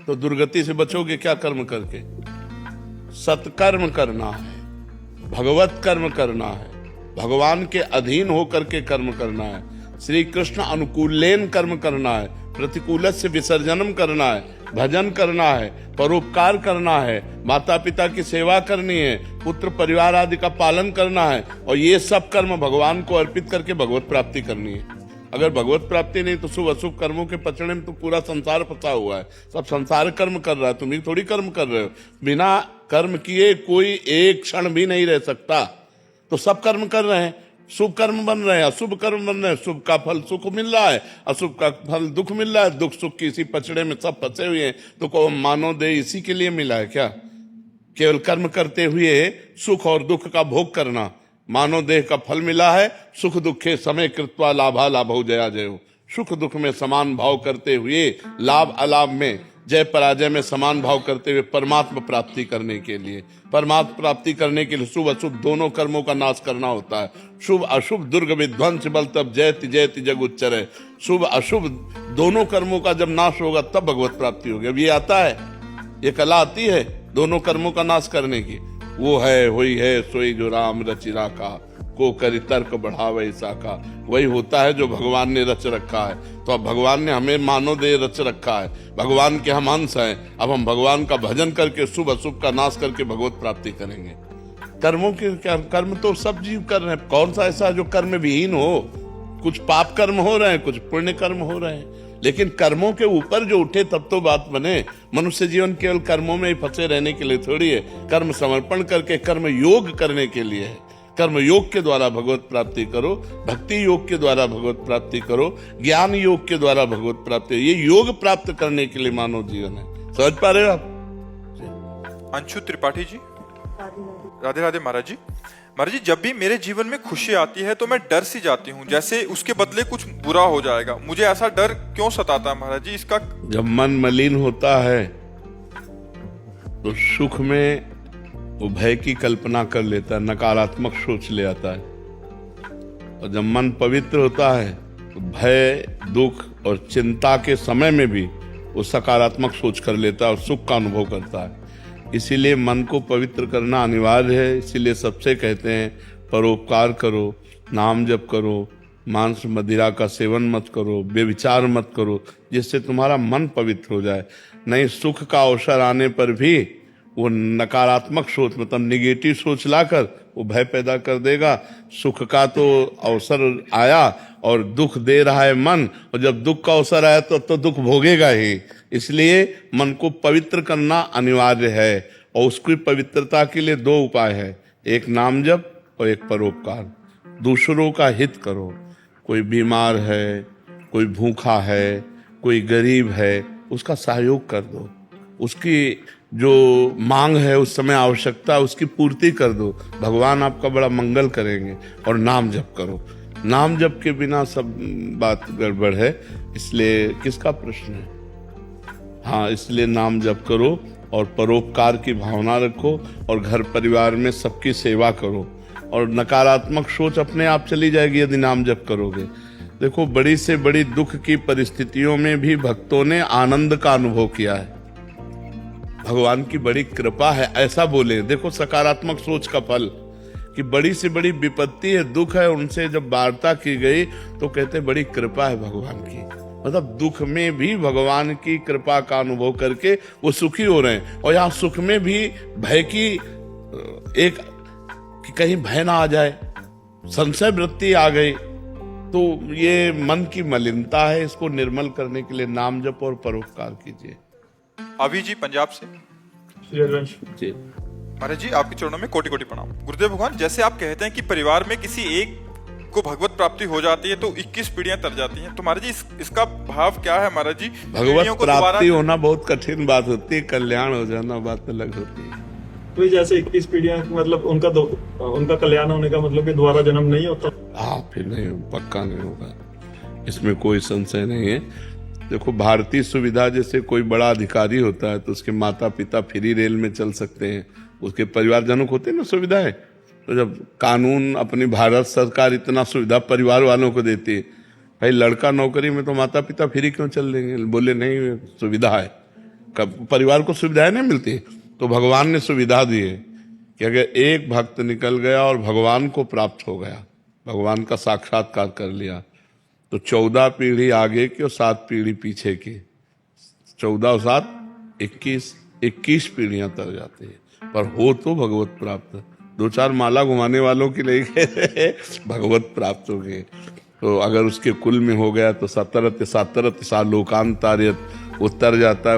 S3: तो दुर्गति से बचोगे क्या कर्म करके? सत्कर्म करना है, भगवत कर्म करना है, भगवान के अधीन होकर के कर्म करना है, श्री कृष्ण अनुकूलेन कर्म करना है, प्रतिकूल से विसर्जनम करना है, भजन करना है, परोपकार करना है, माता पिता की सेवा करनी है, पुत्र परिवार आदि का पालन करना है, और ये सब कर्म भगवान को अर्पित करके भगवत प्राप्ति करनी है। अगर भगवत प्राप्ति नहीं तो शुभ अशुभ कर्मों के पचड़े में तो पूरा संसार फंसा हुआ है। सब संसार कर्म कर रहा है, तुम ही थोड़ी कर्म कर रहे हो। बिना कर्म किए कोई एक क्षण भी नहीं रह सकता। तो सब कर्म कर रहे हैं, शुभ कर्म बन रहे हैं, अशुभ कर्म बन रहे हैं। शुभ का फल सुख मिल रहा है, अशुभ का फल दुख मिल रहा है। दुख सुख की इसी पचड़े में सब फंसे हुए हैं। तो को मानो दे इसी के लिए मिला है क्या? केवल कर्म करते हुए सुख और दुख का भोग करना। मानव देह का फल मिला है, सुख दुखे समय कृत्वा लाभा लाभो जया जयो। सुख दुख में समान भाव करते हुए, लाभ अलाभ में, जय पराजय में समान भाव करते हुए परमात्मा प्राप्ति करने के लिए, परमात्मा प्राप्ति करने के लिए शुभ अशुभ दोनों कर्मों का नाश करना होता है। शुभ अशुभ दुर्ग विध्वंस बल तब जयति जयति जग उच्चरे। शुभ अशुभ दोनों कर्मों का जब नाश होगा तब भगवत प्राप्ति होगी। अब ये आता है, ये कला आती है दोनों कर्मों का नाश करने की। वो है हुई है सोई जो राम रचिरा का, को करी तर्क बढ़ावे ईसा का। वही होता है जो भगवान ने रच रखा है। तो अब भगवान ने हमें मानव देह रच रखा है, भगवान के हम अंश हैं। अब हम भगवान का भजन करके शुभ अशुभ का नाश करके भगवत प्राप्ति करेंगे। कर्मों के क्या, कर्म तो सब जीव कर रहे हैं। कौन सा ऐसा जो कर्म विहीन हो? कुछ पाप कर्म हो रहे हैं, कुछ पुण्य कर्म हो रहे हैं, लेकिन कर्मों के ऊपर जो उठे तब तो बात बने। मनुष्य जीवन केवल कर्मों में ही फंसे रहने के लिए थोड़ी है। कर्म समर्पण करके कर्म योग करने के लिए है। कर्म योग के द्वारा भगवत प्राप्ति करो, भक्ति योग के द्वारा भगवत प्राप्ति करो, ज्ञान योग के द्वारा भगवत प्राप्ति। ये योग प्राप्त करने के लिए मानव जीवन है। समझ पा रहे हो आप?
S1: अंशु त्रिपाठी जी, राधे राधे। महाराज जी, महाराज जी, जब भी मेरे जीवन में खुशी आती है तो मैं डर सी जाती हूँ, जैसे उसके बदले कुछ बुरा हो जाएगा। मुझे ऐसा डर क्यों सताता है महाराज जी? इसका
S3: जब मन मलिन होता है तो सुख में वो भय की कल्पना कर लेता है, नकारात्मक सोच ले आता है। और जब मन पवित्र होता है तो भय, दुख और चिंता के समय में भी वो सकारात्मक सोच कर लेता है और सुख का अनुभव करता है। इसीलिए मन को पवित्र करना अनिवार्य है। इसीलिए सबसे कहते हैं परोपकार करो, नाम जप करो, मांस मदिरा का सेवन मत करो, बेविचार मत करो, जिससे तुम्हारा मन पवित्र हो जाए। नहीं सुख का अवसर आने पर भी वो नकारात्मक सोच, मतलब निगेटिव सोच लाकर वो भय पैदा कर देगा। सुख का तो अवसर आया और दुख दे रहा है मन, और जब दुख का अवसर आया तो दुख भोगेगा ही। इसलिए मन को पवित्र करना अनिवार्य है। और उसकी पवित्रता के लिए दो उपाय है, एक नाम जप और एक परोपकार। दूसरों का हित करो। कोई बीमार है, कोई भूखा है, कोई गरीब है, उसका सहयोग कर दो। उसकी जो मांग है उस समय आवश्यकता उसकी पूर्ति कर दो। भगवान आपका बड़ा मंगल करेंगे। और नाम जप करो। नाम जप के बिना सब बात गड़बड़ है। इसलिए किसका प्रश्न है? हाँ, इसलिए नाम जप करो और परोपकार की भावना रखो और घर परिवार में सबकी सेवा करो। और नकारात्मक सोच अपने आप चली जाएगी यदि नाम जप करोगे। देखो, बड़ी से बड़ी दुख की परिस्थितियों में भी भक्तों ने आनंद का अनुभव किया है। भगवान की बड़ी कृपा है ऐसा बोले। देखो सकारात्मक सोच का फल, कि बड़ी से बड़ी विपत्ति है, दुख है, उनसे जब वार्ता की गई तो कहते बड़ी कृपा है भगवान की। मतलब दुख में भी भगवान की कृपा का अनुभव करके वो सुखी हो रहे हैं। और यहाँ सुख में भी भय की एक, कि कहीं भय ना आ जाए, संशय वृत्ति आ गई, तो ये मन की मलिनता है। इसको निर्मल करने के लिए नाम जप और परोपकार कीजिए।
S1: अभी जी पंजाब से
S3: जी
S1: महाराज जी, आपके चरणों में कोटि कोटि प्रणाम। गुरुदेव भगवान, जैसे आप कहते हैं कि परिवार में किसी एक को भगवत प्राप्ति हो जाती है तो 21 पीढ़ियां तर जाती हैं, तो महाराज जी इसका भाव क्या है महाराज जी?
S3: भगवत प्राप्ति होना बहुत कठिन बात होती है, कल्याण हो जाना बात अलग होती है।
S4: तो जैसे 21 पीढ़ियां, मतलब उनका कल्याण होने का मतलब कि दोबारा जन्म नहीं होता?
S3: हाँ, फिर नहीं, पक्का नहीं होगा, इसमें कोई संशय नहीं है। देखो, भारतीय सुविधा, जैसे कोई बड़ा अधिकारी होता है तो उसके माता पिता फ्री रेल में चल सकते हैं, उसके परिवारजनों को होते हैं ना सुविधाएं। तो जब कानून, अपनी भारत सरकार इतना सुविधा परिवार वालों को देती है, भाई लड़का नौकरी में तो माता पिता फ्री क्यों चल देंगे? बोले नहीं, सुविधा है। कब परिवार को सुविधाएं नहीं मिलती, तो भगवान ने सुविधा दी है कि अगर एक भक्त निकल गया और भगवान को प्राप्त हो गया, भगवान का साक्षात्कार कर लिया, तो 14 पीढ़ी आगे की और 7 पीढ़ी पीछे की, 14 और 7 21 पीढ़ियां तर जाती है। पर हो तो भगवत प्राप्त। 2-4 माला घुमाने वालों की नहीं कहे भगवत प्राप्त हो गए। तो अगर उसके कुल में हो गया तो सतरत सा लोकांतार्यत, उतर जाता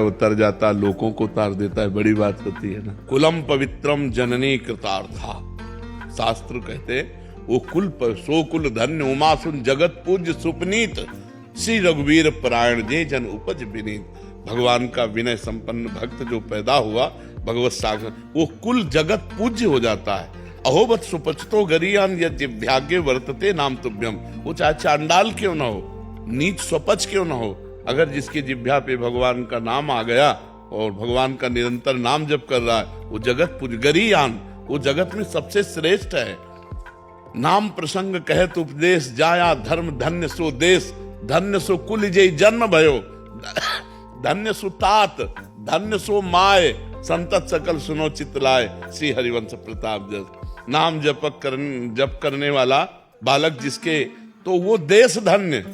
S3: है, लोगों को उतार देता है। बड़ी बात होती है ना। कुलम पवित्रम जननी कृतार्था, शास्त्र कहते वो कुल पर सो कुल धन्य उमासुन जगत पूज्य सुपनीत, श्री रघुवीर परायण जे जन उपज विनीत। भगवान का विनय संपन्न भक्त जो पैदा हुआ भगवत सागर, वो कुल जगत पूज्य हो जाता है। अहोबत सुपचतो गरियान यज्ञ वर्तते नाम तुभ्यम। वो चाहे चांडाल क्यों ना हो, नीच स्वपच क्यों ना हो, अगर जिसकी जिह्वा पे भगवान का नाम आ गया और भगवान का निरंतर नाम जप कर रहा है, वो जगत पूज गरियान, वो जगत में सबसे श्रेष्ठ है। नाम प्रसंग कहत उपदेश जाया, धर्म धन्य सो देश, धन्य सो कुल जय जन्म भयो, धन्य सो तात, धन्य सो माय, संतत सकल सुनो चित लाए, श्री हरिवंश प्रताप जस। नाम जप करने वाला बालक जिसके, तो वो देश धन्य,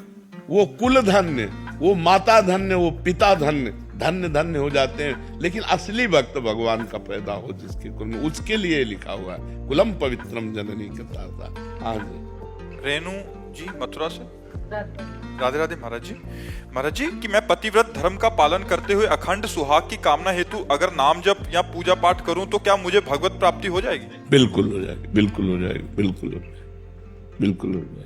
S3: वो कुल धन्य, वो माता धन्य, वो पिता धन्य, धन्य धन्य हो जाते हैं। लेकिन असली भक्त भगवान का पैदा हो जिसके कुल में, उसके लिए लिखा हुआ है कुलम पवित्रम जननी कृतार्था। हाँ जी।
S1: रेणु जी मथुरा से, राधे राधे महाराज जी कि मैं पतिव्रत धर्म का पालन करते हुए अखंड सुहाग की कामना हेतु अगर नाम जप या पूजा पाठ करूं तो क्या मुझे भगवत प्राप्ति हो जाएगी?
S3: बिल्कुल हो जाएगी, बिल्कुल हो जाएगी, बिल्कुल हो जाएगी, बिल्कुल हो जाएगी।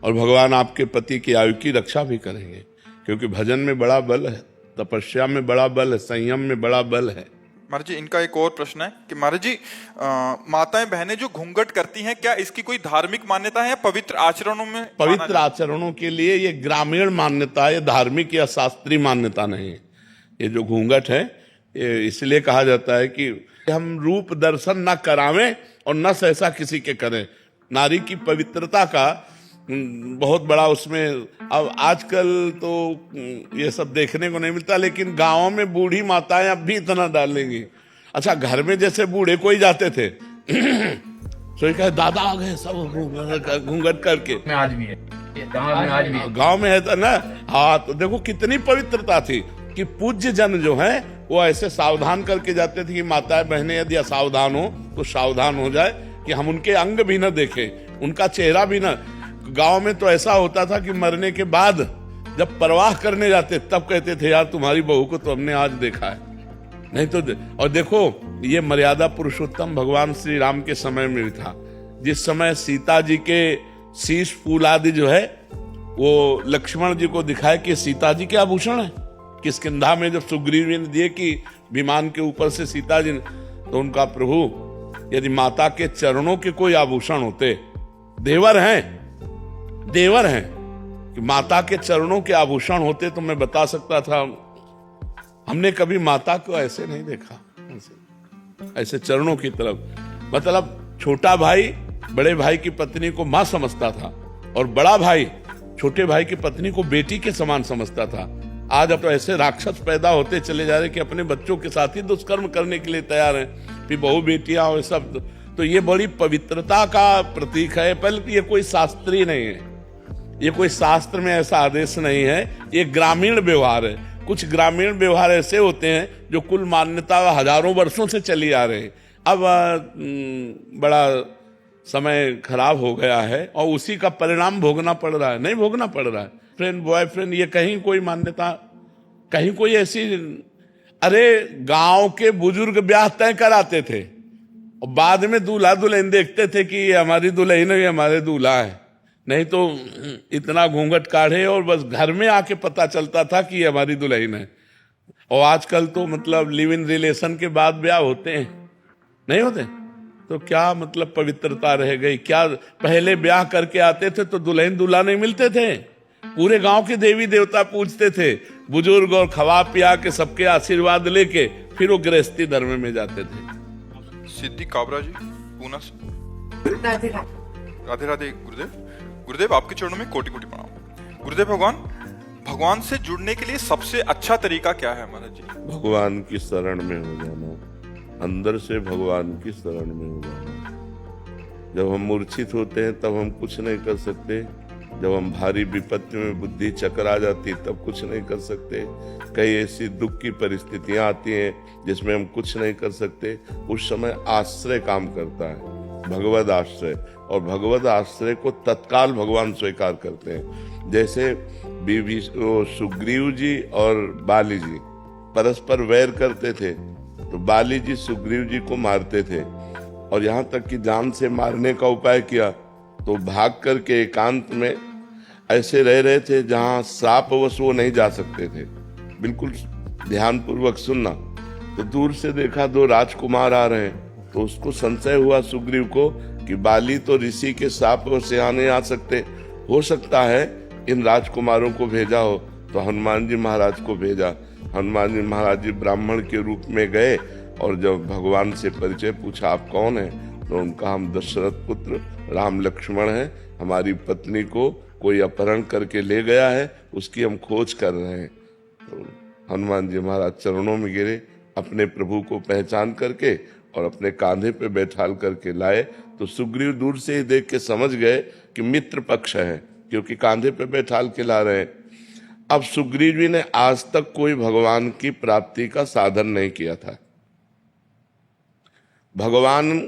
S3: और भगवान आपके पति की आयु की रक्षा भी करेंगे, क्योंकि भजन में बड़ा बल है, तपस्या में बड़ा बल है, संयम में बड़ा बल है।
S1: महाराज जी इनका एक और प्रश्न है कि महाराज जी माताएं बहनें जो घूंघट करती हैं, क्या इसकी कोई धार्मिक मान्यता है या पवित्र आचरणों में?
S3: पवित्र आचरणों के लिए ये ग्रामीण मान्यता है, धार्मिक या शास्त्रीय मान्यता नहीं है। ये जो घूंघट है ये इसलिए कहा जाता है कि हम रूप दर्शन न करावें और न सहसा किसी के करें। नारी की पवित्रता का बहुत बड़ा उसमें, अब आजकल तो ये सब देखने को नहीं मिलता, लेकिन गांवों में बूढ़ी माताएं अब भी इतना डालेंगी। अच्छा, घर में जैसे बूढ़े कोई जाते थे तो कहे दादा आ गए सब घूंघट करके,
S5: आज भी है
S3: गांव में है तो ना। हाँ, तो देखो कितनी पवित्रता थी कि पूज्य जन जो है वो ऐसे सावधान करके जाते थे कि माताएं बहनें यदि असावधान हो तो सावधान हो जाए, कि हम उनके अंग भी न देखें, उनका चेहरा भी न। गांव में तो ऐसा होता था कि मरने के बाद जब परवाह करने जाते तब कहते थे यार तुम्हारी बहू को तो हमने आज देखा है, नहीं तो और देखो ये मर्यादा पुरुषोत्तम भगवान श्री राम के समय में भी था। जिस समय सीता जी के शीश फूल आदि जो है वो लक्ष्मण जी को दिखाए कि सीता जी के आभूषण है, किष्किंधा में जब सुग्रीव ने दिए कि विमान के ऊपर से सीता जी, तो उनका प्रभु यदि माता के चरणों के कोई आभूषण होते, देवर हैं कि माता के चरणों के आभूषण होते तो मैं बता सकता था। हमने कभी माता को ऐसे नहीं देखा, ऐसे चरणों की तरफ। मतलब छोटा भाई बड़े भाई की पत्नी को मां समझता था और बड़ा भाई छोटे भाई की पत्नी को बेटी के समान समझता था। आज अब तो ऐसे राक्षस पैदा होते चले जा रहे कि अपने बच्चों के साथ ही दुष्कर्म करने के लिए तैयार हैं, फिर बहू बेटियां और सब। तो ये बड़ी पवित्रता का प्रतीक है। पहले ये कोई शास्त्रीय नहीं है, ये कोई शास्त्र में ऐसा आदेश नहीं है, ये ग्रामीण व्यवहार है। कुछ ग्रामीण व्यवहार ऐसे होते हैं जो कुल मान्यता हजारों वर्षों से चली आ रहे हैं। अब बड़ा समय खराब हो गया है और उसी का परिणाम भोगना पड़ रहा है। नहीं भोगना पड़ रहा है, फ्रेंड बॉयफ्रेंड, ये कहीं कोई मान्यता, कहीं कोई ऐसी। अरे गांव के बुजुर्ग ब्याह तय कराते थे और बाद में दूल्हा दुल्हन देखते थे कि ये हमारी दुल्हन है, ये हमारे दूल्हा है। नहीं तो इतना घूंघट काढ़े और बस घर में आके पता चलता था कि ये हमारी दुल्हन है। और आजकल तो मतलब लिव इन रिलेशन के बाद ब्याह होते हैं, नहीं होते? तो क्या मतलब पवित्रता रह गई? क्या पहले ब्याह करके आते थे तो दुल्हन दूल्हा नहीं मिलते थे, पूरे गांव के देवी देवता पूजते थे बुजुर्ग, और खवा पिया के सबके आशीर्वाद लेके फिर वो गृहस्थी धर्म में जाते थे।
S1: सिद्धि काबरा जी पूना से, राधे राधे गुरुदेव। गुरुदेव आपके चरणों में कोटि कोटि प्रणाम। गुरुदेव भगवान से जुड़ने के लिए सबसे अच्छा तरीका क्या है महाराज जी?
S3: भगवान की शरण में हो जाना, अंदर से भगवान की शरण में हो जाना। जब हम मूर्छित होते हैं तब हम कुछ नहीं कर सकते, जब हम भारी विपत्ति में बुद्धि चकरा जाती तब कुछ नहीं कर सकते, कई ऐसी दुख की परिस्थितियां आती हैं जिसमें हम कुछ नहीं कर सकते, उस समय आश्रय काम करता है, भगवद आश्रय। और भगवद आश्रय को तत्काल भगवान स्वीकार करते हैं। जैसे सुग्रीव जी और बाली जी परस्पर वैर करते थे, तो बाली जी सुग्रीव जी को मारते थे और यहाँ तक कि जान से मारने का उपाय किया, तो भाग करके एकांत में ऐसे रह रहे थे जहाँ श्रापवश वो नहीं जा सकते थे। बिल्कुल ध्यानपूर्वक सुनना। तो दूर से देखा दो राजकुमार आ रहे हैं, तो उसको संशय हुआ सुग्रीव को कि बाली तो ऋषि के श्रापवश से यहाँ नहीं आ सकते, हो सकता है इन राजकुमारों को भेजा हो। तो हनुमान जी महाराज को भेजा। हनुमान जी महाराज जी ब्राह्मण के रूप में गए और जब भगवान से परिचय पूछा, आप कौन हैं? तो उनका, हम दशरथ पुत्र राम लक्ष्मण हैं, हमारी पत्नी को कोई अपहरण करके ले गया है, उसकी हम खोज कर रहे हैं। तो हनुमान जी महाराज चरणों में गिरे, अपने प्रभु को पहचान करके और अपने कांधे पे बैठाल करके लाए। तो सुग्रीव दूर से ही देख के समझ गए कि मित्र पक्ष है, क्योंकि कांधे पे बैठाल के ला रहे हैं। अब सुग्रीव जी ने आज तक कोई भगवान की प्राप्ति का साधन नहीं किया था। भगवान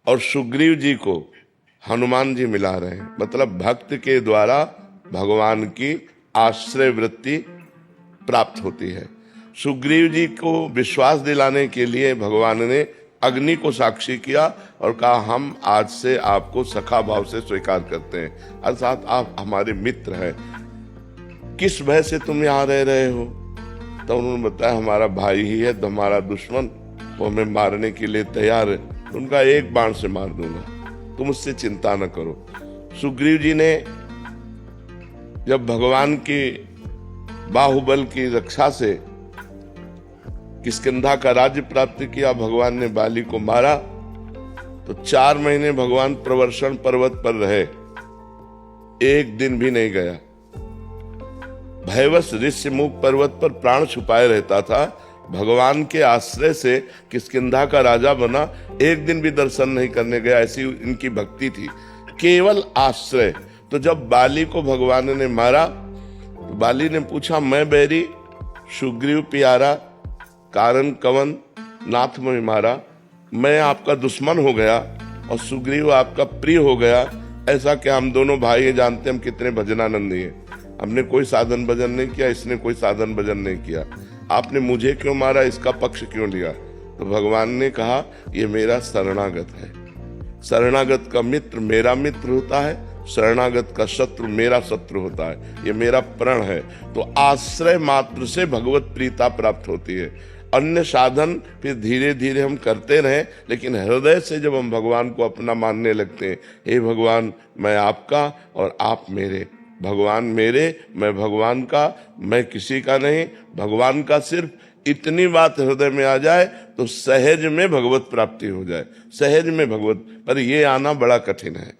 S3: और सुग्रीव जी को हनुमान जी मिला रहे हैं, मतलब भक्त के द्वारा भगवान की आश्रय वृत्ति प्राप्त होती है। सुग्रीव जी को विश्वास दिलाने के लिए भगवान ने अग्नि को साक्षी किया और कहा, हम आज से आपको सखा भाव से स्वीकार करते हैं, अर्थात आप हमारे मित्र हैं। किस भय से तुम यहाँ रह रहे हो? तो उन्होंने बताया, हमारा भाई ही है, तो हमारा दुश्मन वो हमें मारने के लिए तैयार है, तो उनका एक बाण से मार दूंगा, तुम उससे चिंता न करो। सुग्रीव जी ने जब भगवान की बाहुबल की रक्षा से किष्किंधा का राज्य प्राप्त किया, भगवान ने बाली को मारा, तो 4 महीने भगवान प्रवर्षण पर्वत पर रहे, एक दिन भी नहीं गया। भयवश ऋष्यमुख पर्वत पर प्राण छुपाए रहता था। भगवान के आश्रय से किष्किंधा का राजा बना, एक दिन भी दर्शन नहीं करने गया, ऐसी इनकी भक्ति थी, केवल आश्रय। तो जब बाली को भगवान ने मारा, तो बाली ने पूछा, मैं बैरी, सुग्रीव प्यारा, कारण कवन नाथ में मारा, मैं आपका दुश्मन हो गया और सुग्रीव आपका प्रिय हो गया, ऐसा क्या? हम दोनों भाई हैं, जानते हम कितने भजनानंदी हैं, हमने कोई साधन भजन नहीं किया, इसने कोई साधन भजन नहीं किया, आपने मुझे क्यों मारा, इसका पक्ष क्यों लिया? तो भगवान ने कहा, ये मेरा शरणागत है, शरणागत का मित्र मेरा मित्र होता है, शरणागत का शत्रु मेरा शत्रु होता है, ये मेरा प्रण है। तो आश्रय मात्र से भगवत प्रीता प्राप्त होती है। अन्य साधन फिर धीरे धीरे हम करते रहें, लेकिन हृदय से जब हम भगवान को अपना मानने लगते हैं, हे भगवान मैं आपका और आप मेरे, भगवान मेरे मैं भगवान का, मैं किसी का नहीं, भगवान का सिर्फ, इतनी बात हृदय में आ जाए तो सहज में भगवत प्राप्ति हो जाए, सहज में भगवत। पर ये आना बड़ा कठिन है,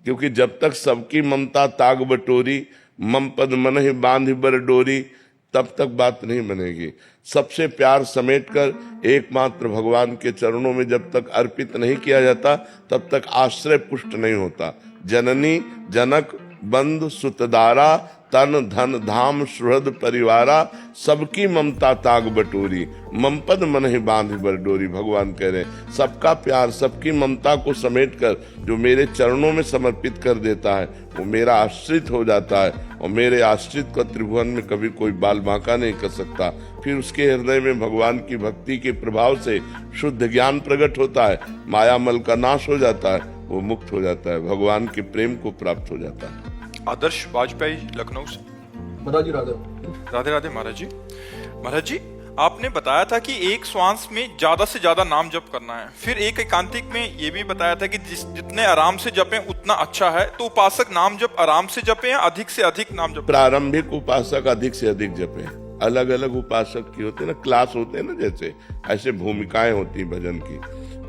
S3: क्योंकि जब तक सबकी ममता ताग बटोरी, मम पद मन ही बांध बर डोरी, तब तक बात नहीं बनेगी। सबसे प्यार समेटकर एकमात्र भगवान के चरणों में जब तक अर्पित नहीं किया जाता, तब तक आश्रय पुष्ट नहीं होता। जननी जनक बंधु सुतदारा, तन धन धाम सुहृद परिवारा, सबकी ममता ताग बटोरी, मम पद मन ही बांध बर डोरी। भगवान कह रहे, सबका प्यार, सबकी ममता को समेटकर जो मेरे चरणों में समर्पित कर देता है, वो मेरा आश्रित हो जाता है, और मेरे आश्रित का त्रिभुवन में कभी कोई बाल बांका नहीं कर सकता। फिर उसके हृदय में भगवान की भक्ति के प्रभाव से शुद्ध ज्ञान प्रकट होता है, मायामल का नाश हो जाता है, वो मुक्त हो जाता है, भगवान के प्रेम को प्राप्त हो जाता है।
S1: आदर्श वाजपेयी लखनऊ से।
S4: महाराज जी राधे
S1: राधे राधे महाराज जी। महाराज जी, आपने बताया था कि एक श्वास में ज्यादा से ज्यादा नाम जप करना है, फिर एक एकांतिक में ये भी बताया था कि जितने आराम से जपें उतना अच्छा है। तो उपासक नाम जप आराम से जपें या अधिक से अधिक नाम जप?
S3: प्रारंभिक उपासक अधिक से अधिक जपें। अलग अलग उपासक की होते हैं ना, क्लास होते हैं ना, जैसे ऐसे भूमिकाएं होती भजन की।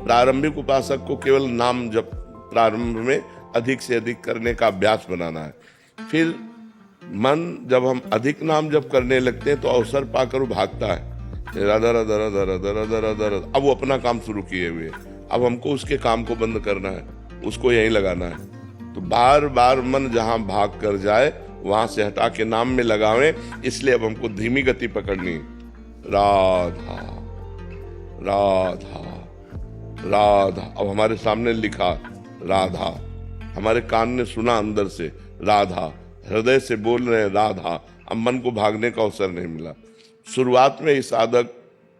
S3: प्रारंभिक उपासक को केवल नाम जप प्रारंभ में अधिक से अधिक करने का अभ्यास बनाना है। फिर मन जब हम अधिक नाम जब करने लगते हैं तो अवसर पाकर वो भागता है, राधा राधा राधा राधा राधा राधा राधा। अब वो अपना काम शुरू किए हुए, अब हमको उसके काम को बंद करना है, उसको यहीं लगाना है। तो बार बार मन जहां भाग कर जाए वहां से हटा के नाम में लगावें, इसलिए अब हमको धीमी गति पकड़नी। राधा राधा राधा, अब हमारे सामने लिखा राधा, हमारे कान ने सुना अंदर से राधा, हृदय से बोल रहे हैं राधा। अब मन को भागने का अवसर नहीं मिला। शुरुआत में ही साधक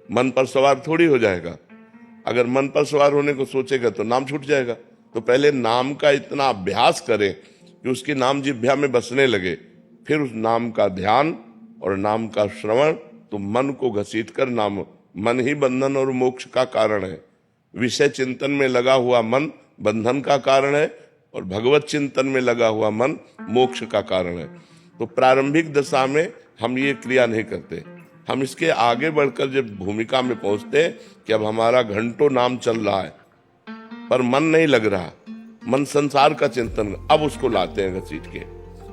S3: मन पर सवार थोड़ी हो जाएगा। अगर मन पर सवार होने को सोचेगा तो नाम छूट जाएगा। तो पहले नाम का इतना अभ्यास करें कि उसकी नाम जिह्वा में बसने लगे, फिर उस नाम का ध्यान और नाम का श्रवण। तो मन को घसीट कर नाम, मन ही बंधन और मोक्ष का कारण है। विषय चिंतन में लगा हुआ मन बंधन का कारण है और भगवत चिंतन में लगा हुआ मन मोक्ष का कारण है। तो प्रारंभिक दशा में हम ये क्रिया नहीं करते। हम इसके आगे बढ़कर जब भूमिका में पहुंचते हैं कि अब हमारा घंटों नाम चल रहा है पर मन नहीं लग रहा, मन संसार का चिंतन, अब उसको लाते हैं घसीट के,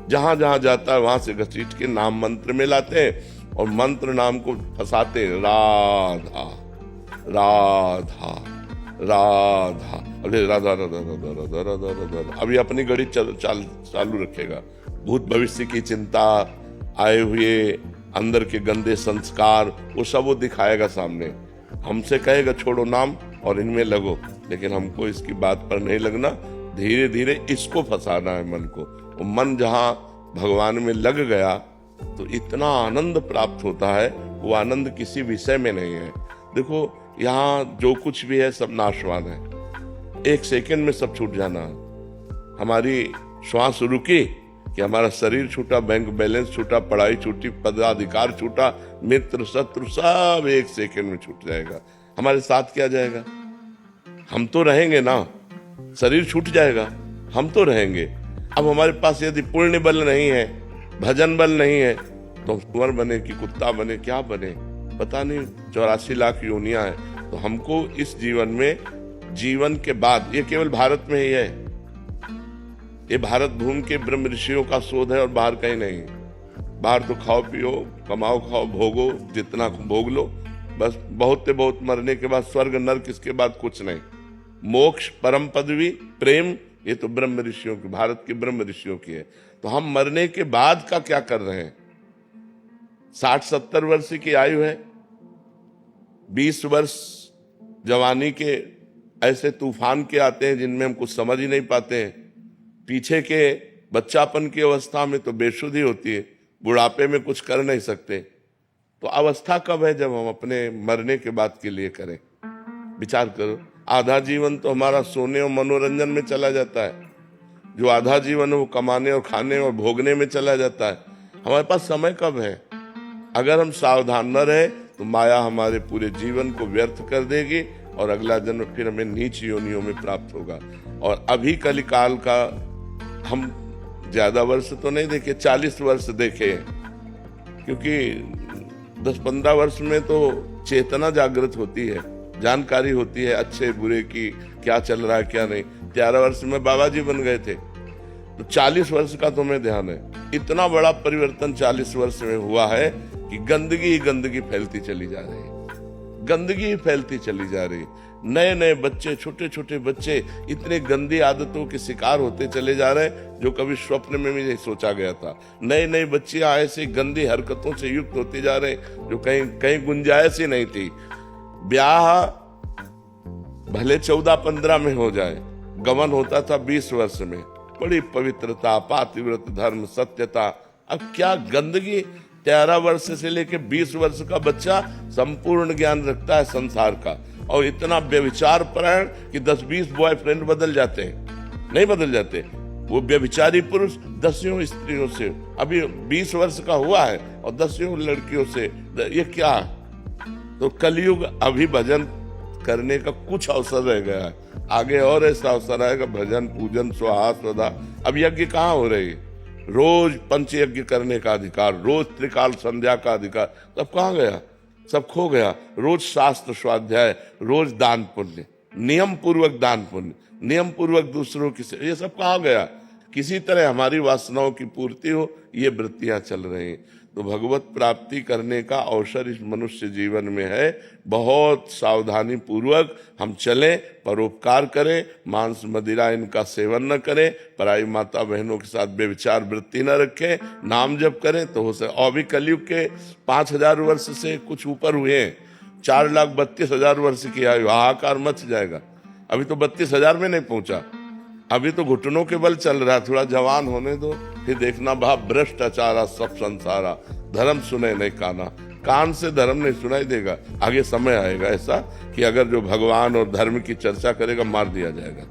S3: जहां जहां जाता है वहां से घसीट के नाम मंत्र में लाते हैं और मंत्र नाम को फंसाते हैं। राधा राधा राधा, अरे राधा राधा राधा राधा राधा राधा। अभी अपनी घड़ी चालू रखेगा। भूत भविष्य की चिंता, आए हुए अंदर के गंदे संस्कार, वो सब वो दिखाएगा सामने। हमसे कहेगा छोड़ो नाम और इनमें लगो, लेकिन हमको इसकी बात पर नहीं लगना। धीरे धीरे इसको फंसाना है मन को। वो मन जहां भगवान में लग गया तो इतना आनंद प्राप्त होता है, वो आनंद किसी विषय में नहीं है। देखो यहाँ जो कुछ भी है सब नाशवान है, एक सेकंड में सब छूट जाना है। हमारी श्वास रुकी कि हमारा शरीर छूटा, बैंक बैलेंस छूटा, पढ़ाई छूटी, पदाधिकार छूटा, मित्र शत्रु सब एक सेकंड में छूट जाएगा। हमारे साथ क्या जाएगा? हम तो रहेंगे ना, शरीर छूट जाएगा, हम तो रहेंगे। अब हमारे पास यदि पुण्य बल नहीं है, भजन बल नहीं है, तो हम कुंवर बने कि कुत्ता बने, क्या बने पता नहीं। 84 लाख योनियां हैं। तो हमको इस जीवन में, जीवन के बाद, ये केवल भारत में ही है, ये भारत भूमि के ब्रह्म ऋषियों का शोध है और बाहर कहीं नहीं। बाहर तो खाओ पियो, कमाओ खाओ, भोगो, जितना भोग लो, बस बहुत से बहुत, मरने के बाद स्वर्ग नरक, इसके बाद कुछ नहीं। मोक्ष, परम पदवी, प्रेम, ये तो ब्रह्म ऋषियों की, भारत के ब्रह्म ऋषियों की है। तो हम मरने के बाद का क्या कर रहे हैं? 60-70 वर्ष की आयु है, 20 वर्ष जवानी के ऐसे तूफान के आते हैं जिनमें हम कुछ समझ ही नहीं पाते हैं। पीछे के बच्चापन की अवस्था में तो बेसुधी होती है, बुढ़ापे में कुछ कर नहीं सकते। तो अवस्था कब है जब हम अपने मरने के बाद के लिए करें? विचार करो। आधा जीवन तो हमारा सोने और मनोरंजन में चला जाता है, जो आधा जीवन है वो कमाने और खाने और भोगने में चला जाता है। हमारे पास समय कब है? अगर हम सावधान न रहे तो माया हमारे पूरे जीवन को व्यर्थ कर देगी और अगला जन्म फिर हमें नीच योनियों में प्राप्त होगा। और अभी कलिकाल का हम ज्यादा वर्ष तो नहीं देखे, 40 वर्ष देखे, क्योंकि 10-15 वर्ष में तो चेतना जागृत होती है, जानकारी होती है अच्छे बुरे की, क्या चल रहा है क्या नहीं। 11 वर्ष में बाबा जी बन गए थे, तो 40 वर्ष का तुम्हें ध्यान है। इतना बड़ा परिवर्तन 40 वर्ष में हुआ है कि गंदगी ही गंदगी फैलती चली जा रही है, गंदगी ही फैलती चली जा रही है। नए नए बच्चे, छोटे छोटे बच्चे इतने गंदी आदतों के शिकार होते चले जा रहे हैं जो कभी स्वप्न में भी नहीं सोचा गया था। नई नई बच्चियां ऐसी गंदी हरकतों से युक्त होती जा रहे जो कहीं कहीं गुंजाइश ही नहीं थी। ब्याह भले 14-15 में हो जाए, गमन होता था 20 वर्ष में। बड़ी पवित्रता, पातिव्रत धर्म, सत्यता। अब क्या गंदगी! 13 वर्ष से लेकर 20 वर्ष का बच्चा संपूर्ण ज्ञान रखता है संसार का, और इतना व्यभिचार परायण कि 10-20 बॉयफ्रेंड बदल जाते हैं। नहीं बदल जाते, वो व्यभिचारी पुरुष 10 स्त्रियों से, अभी 20 वर्ष का हुआ है और 10 लड़कियों से। ये क्या? तो कलयुग अभी भजन करने का कुछ अवसर रह गया है, आगे और ऐसा अवसर आएगा, भजन पूजन स्वाहा स्वधा। अब यज्ञ कहाँ हो रही है? रोज पंचयज्ञ करने का अधिकार, रोज त्रिकाल संध्या का अधिकार, सब कहाँ गया? सब खो गया। रोज शास्त्र स्वाध्याय, रोज दान पुण्य, नियम पूर्वक दान पुण्य, नियम पूर्वक दूसरों की, ये सब कहाँ गया? किसी तरह हमारी वासनाओं की पूर्ति हो, ये वृत्तियां चल रही हैं। तो भगवत प्राप्ति करने का अवसर इस मनुष्य जीवन में है। बहुत सावधानी पूर्वक हम चलें, परोपकार करें, मांस मदिरा इनका सेवन न करें, पराई माता बहनों के साथ बेविचार वृत्ति न रखें, नाम जप करें तो हो सके। और भी कलयुग के 5000 वर्ष से कुछ ऊपर हुए हैं, 4,32,000 वर्ष की आयु, हाहाकार मच जाएगा। अभी तो 32,000 में नहीं पहुंचा, अभी तो घुटनों के बल चल रहा है। थोड़ा जवान होने दो, फिर देखना भाव भ्रष्टाचारा सब संसारा, धर्म सुने नहीं काना। कान से धर्म नहीं सुनाई देगा। आगे समय आएगा ऐसा कि अगर जो भगवान और धर्म की चर्चा करेगा मार दिया जाएगा,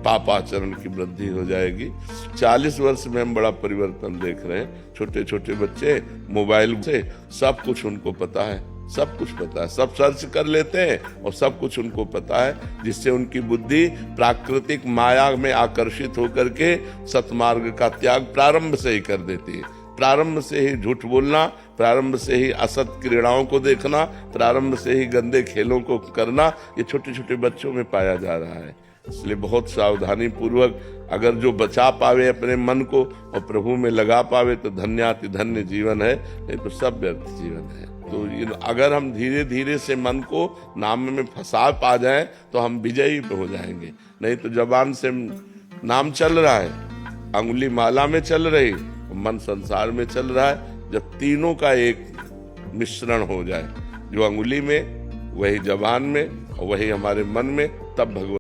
S3: पापाचरण की वृद्धि हो जाएगी। 40 वर्ष में हम बड़ा परिवर्तन देख रहे हैं। छोटे छोटे बच्चे मोबाइल से सब कुछ उनको पता है, सब कुछ पता है, सब सर्च कर लेते हैं और सब कुछ उनको पता है, जिससे उनकी बुद्धि प्राकृतिक माया में आकर्षित होकर के सतमार्ग का त्याग प्रारंभ से ही कर देती है। प्रारंभ से ही झूठ बोलना, प्रारंभ से ही असत क्रीड़ाओं को देखना, प्रारंभ से ही गंदे खेलों को करना, ये छोटे छोटे बच्चों में पाया जा रहा है। इसलिए बहुत सावधानी पूर्वक अगर जो बचा पावे अपने मन को और प्रभु में लगा पावे तो धन्याति धन्य जीवन है, नहीं तो सब व्यर्थ जीवन है। तो अगर हम धीरे धीरे से मन को नाम में फंसा पा जाएं तो हम विजयी हो जाएंगे। नहीं तो जबान से नाम चल रहा है, अंगुली माला में चल रही, मन संसार में चल रहा है। जब तीनों का एक मिश्रण हो जाए, जो अंगुली में वही जबान में और वही हमारे मन में, तब भगवान